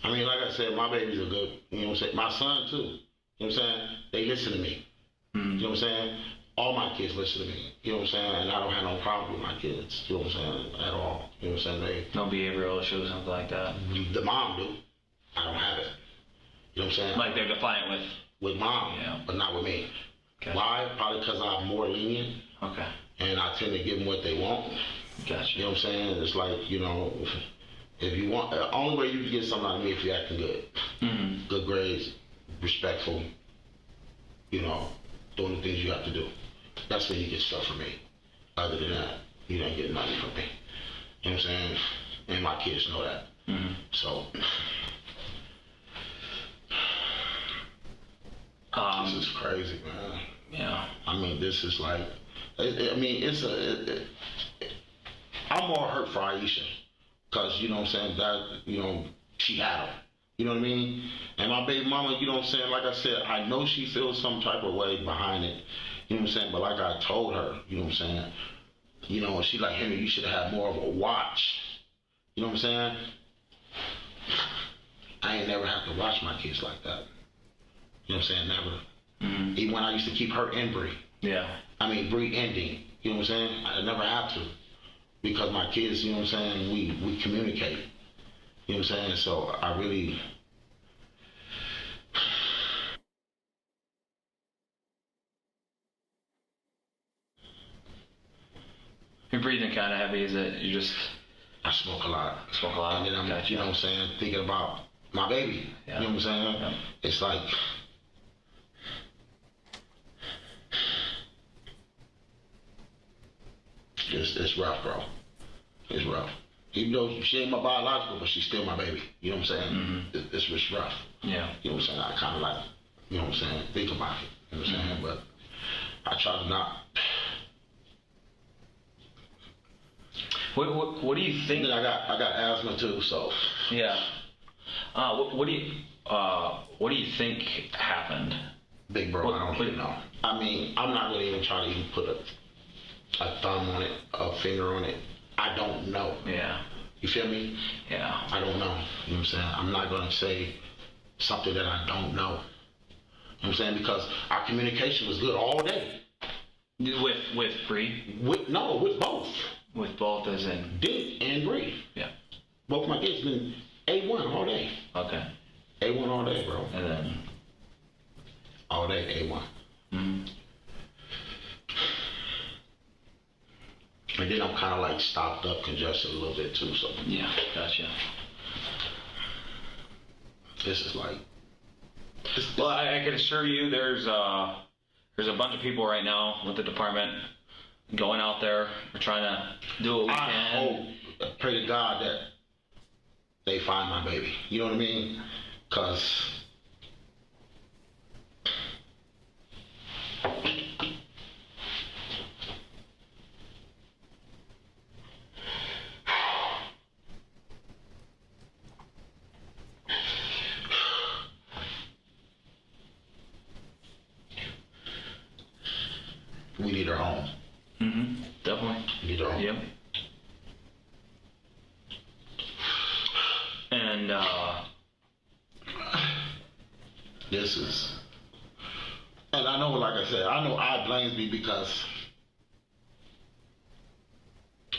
Speaker 4: I mean, like I said, my babies are good. You know what I'm saying? My son too. You know what I'm saying? They listen to me. Mm-hmm. You know what I'm saying? all my kids listen to me. You know what I'm saying? And I don't have no problem with my kids. You know what I'm saying? At all. You know what I'm saying?
Speaker 6: No behavioral issues, something like that.
Speaker 4: The mom do. I don't have it. You know what I'm saying?
Speaker 6: Like they're defiant
Speaker 4: with mom,
Speaker 6: yeah,
Speaker 4: but not with me.
Speaker 6: Gotcha.
Speaker 4: Why? Probably because I'm more lenient.
Speaker 6: Okay.
Speaker 4: And I tend to give them what they want.
Speaker 6: Gotcha.
Speaker 4: You know what I'm saying? It's like, you know, if you want, the only way you can get something out of me if you're acting good.
Speaker 6: Mm-hmm.
Speaker 4: Good grades, respectful, you know, doing the things you have to do. That's when you get stuff from me. Other than that, you don't get nothing from me. You know what I'm saying? And my kids know that.
Speaker 6: Mm-hmm.
Speaker 4: So, this is crazy, man.
Speaker 6: Yeah.
Speaker 4: I mean, this is like, I'm more hurt for Aisha. Because, you know what I'm saying, that, you know, she had him. You know what I mean? And my baby mama, you know what I'm saying, like I said, I know she feels some type of way behind it. You know what I'm saying? But like I told her, you know what I'm saying, you know, she like, Henry, you should have had more of a watch. You know what I'm saying? I ain't never have to watch my kids like that. You know what I'm saying? Never.
Speaker 6: Mm-hmm.
Speaker 4: Even when I used to keep her and Bree.
Speaker 6: Yeah.
Speaker 4: I mean, Bree ending. You know what I'm saying? I never have to. Because my kids, you know what I'm saying, we communicate. You know what I'm saying? So I really...
Speaker 6: You're breathing kind of heavy, is it? You just...
Speaker 4: I smoke a lot.
Speaker 6: Smoke a lot?
Speaker 4: And then I'm,
Speaker 6: gotcha.
Speaker 4: You know what I'm saying, thinking about my baby.
Speaker 6: Yeah.
Speaker 4: You know what I'm saying?
Speaker 6: Yeah.
Speaker 4: It's like... It's rough, bro. It's rough. Even though she ain't my biological, but she's still my baby. You know what I'm saying?
Speaker 6: Mm-hmm.
Speaker 4: It's just rough.
Speaker 6: Yeah.
Speaker 4: You know what I'm saying? I kind of like, you know what I'm saying, think about it. You know what I'm saying? But I try to not.
Speaker 6: What do you think?
Speaker 4: And then I got asthma too, so.
Speaker 6: Yeah. What do you think happened?
Speaker 4: Big bro, I don't even know. I mean, I'm not gonna even try to even put a thumb on it, a finger on it. I don't know.
Speaker 6: Yeah.
Speaker 4: You feel me?
Speaker 6: Yeah.
Speaker 4: I don't know. You know what I'm saying? I'm not gonna say something that I don't know. You know what I'm saying? Because our communication was good all day.
Speaker 6: With Bree?
Speaker 4: With both.
Speaker 6: With both as in?
Speaker 4: Dink and Bree.
Speaker 6: Yeah.
Speaker 4: Both my kids been A1 all day.
Speaker 6: Okay.
Speaker 4: A1 all day, bro.
Speaker 6: And then?
Speaker 4: All day, A1.
Speaker 6: Mm-hmm.
Speaker 4: And then I'm kind of like stopped up, congested a little bit too, so.
Speaker 6: Yeah, gotcha.
Speaker 4: This is like.
Speaker 6: Well, I can assure you there's a bunch of people right now with the department going out there. We're trying to do what we can.
Speaker 4: I hope, pray to God that they find my baby. You know what I mean? Because we need her home.
Speaker 6: Mm-hmm. Definitely.
Speaker 4: We need her home.
Speaker 6: Yep. And
Speaker 4: this is, and I know, like I said, I know I blames me because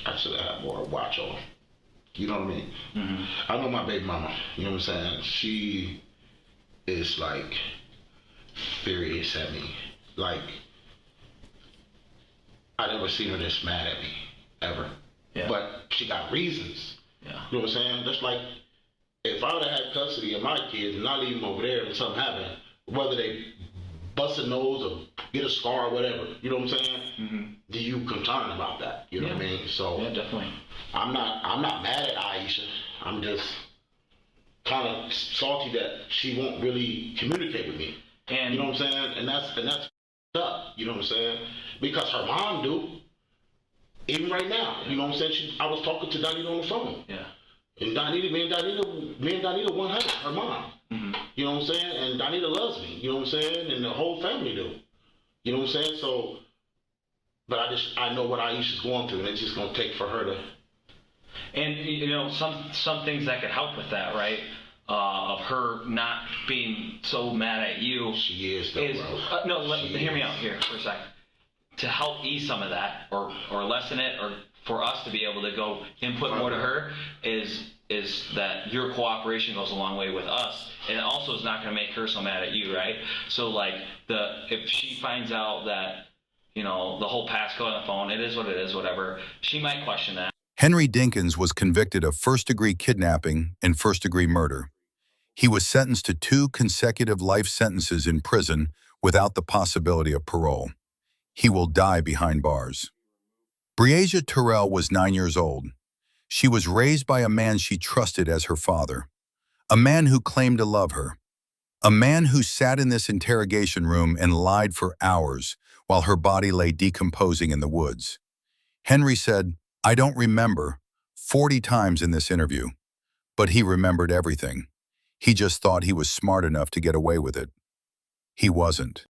Speaker 4: I should have had more watch on. You know what I mean?
Speaker 6: mm-hmm.
Speaker 4: I know my baby mama. You know what I'm saying? She is like furious at me. Like, I never seen her this mad at me ever.
Speaker 6: Yeah.
Speaker 4: But she got reasons.
Speaker 6: Yeah.
Speaker 4: You know what I'm saying? Just like if I would have had custody of my kids and I leave them over there and something happened, whether they bust a nose or get a scar or whatever, you know what I'm saying?
Speaker 6: Mm-hmm.
Speaker 4: Do you concern about that? You know what I mean? So
Speaker 6: yeah, definitely.
Speaker 4: I'm not mad at Aisha. I'm just kind of salty that she won't really communicate with me.
Speaker 6: And
Speaker 4: you know what I'm saying? And that's up. You know what I'm saying? Because her mom do. Even right now, you know what I'm saying? I was talking to Donita on the phone.
Speaker 6: Yeah.
Speaker 4: And me and Donita 100, her mom.
Speaker 6: Mm-hmm.
Speaker 4: You know what I'm saying? And Donita loves me. You know what I'm saying? And the whole family do. You know what I'm saying? So, but I know what Aisha's going through, and it's just gonna take for her to.
Speaker 6: And you know, some things that could help with that, right? Of her not being so mad at you.
Speaker 4: She is, though, bro.
Speaker 6: No, hear me out here for a second. to help ease some of that or lessen it, or for us to be able to go input more to her, is that your cooperation goes a long way with us, and it also is not going to make her so mad at you, right? So like if she finds out that, you know, the whole passcode on the phone, it is what it is, whatever, she might question that.
Speaker 3: Henry Dinkins was convicted of first-degree kidnapping and first-degree murder. He was sentenced to 2 consecutive life sentences in prison without the possibility of parole. He will die behind bars. Breasia Terrell was 9 years old. She was raised by a man she trusted as her father, a man who claimed to love her, a man who sat in this interrogation room and lied for hours while her body lay decomposing in the woods. Henry said, "I don't remember," 40 times in this interview, but he remembered everything. He just thought he was smart enough to get away with it. He wasn't.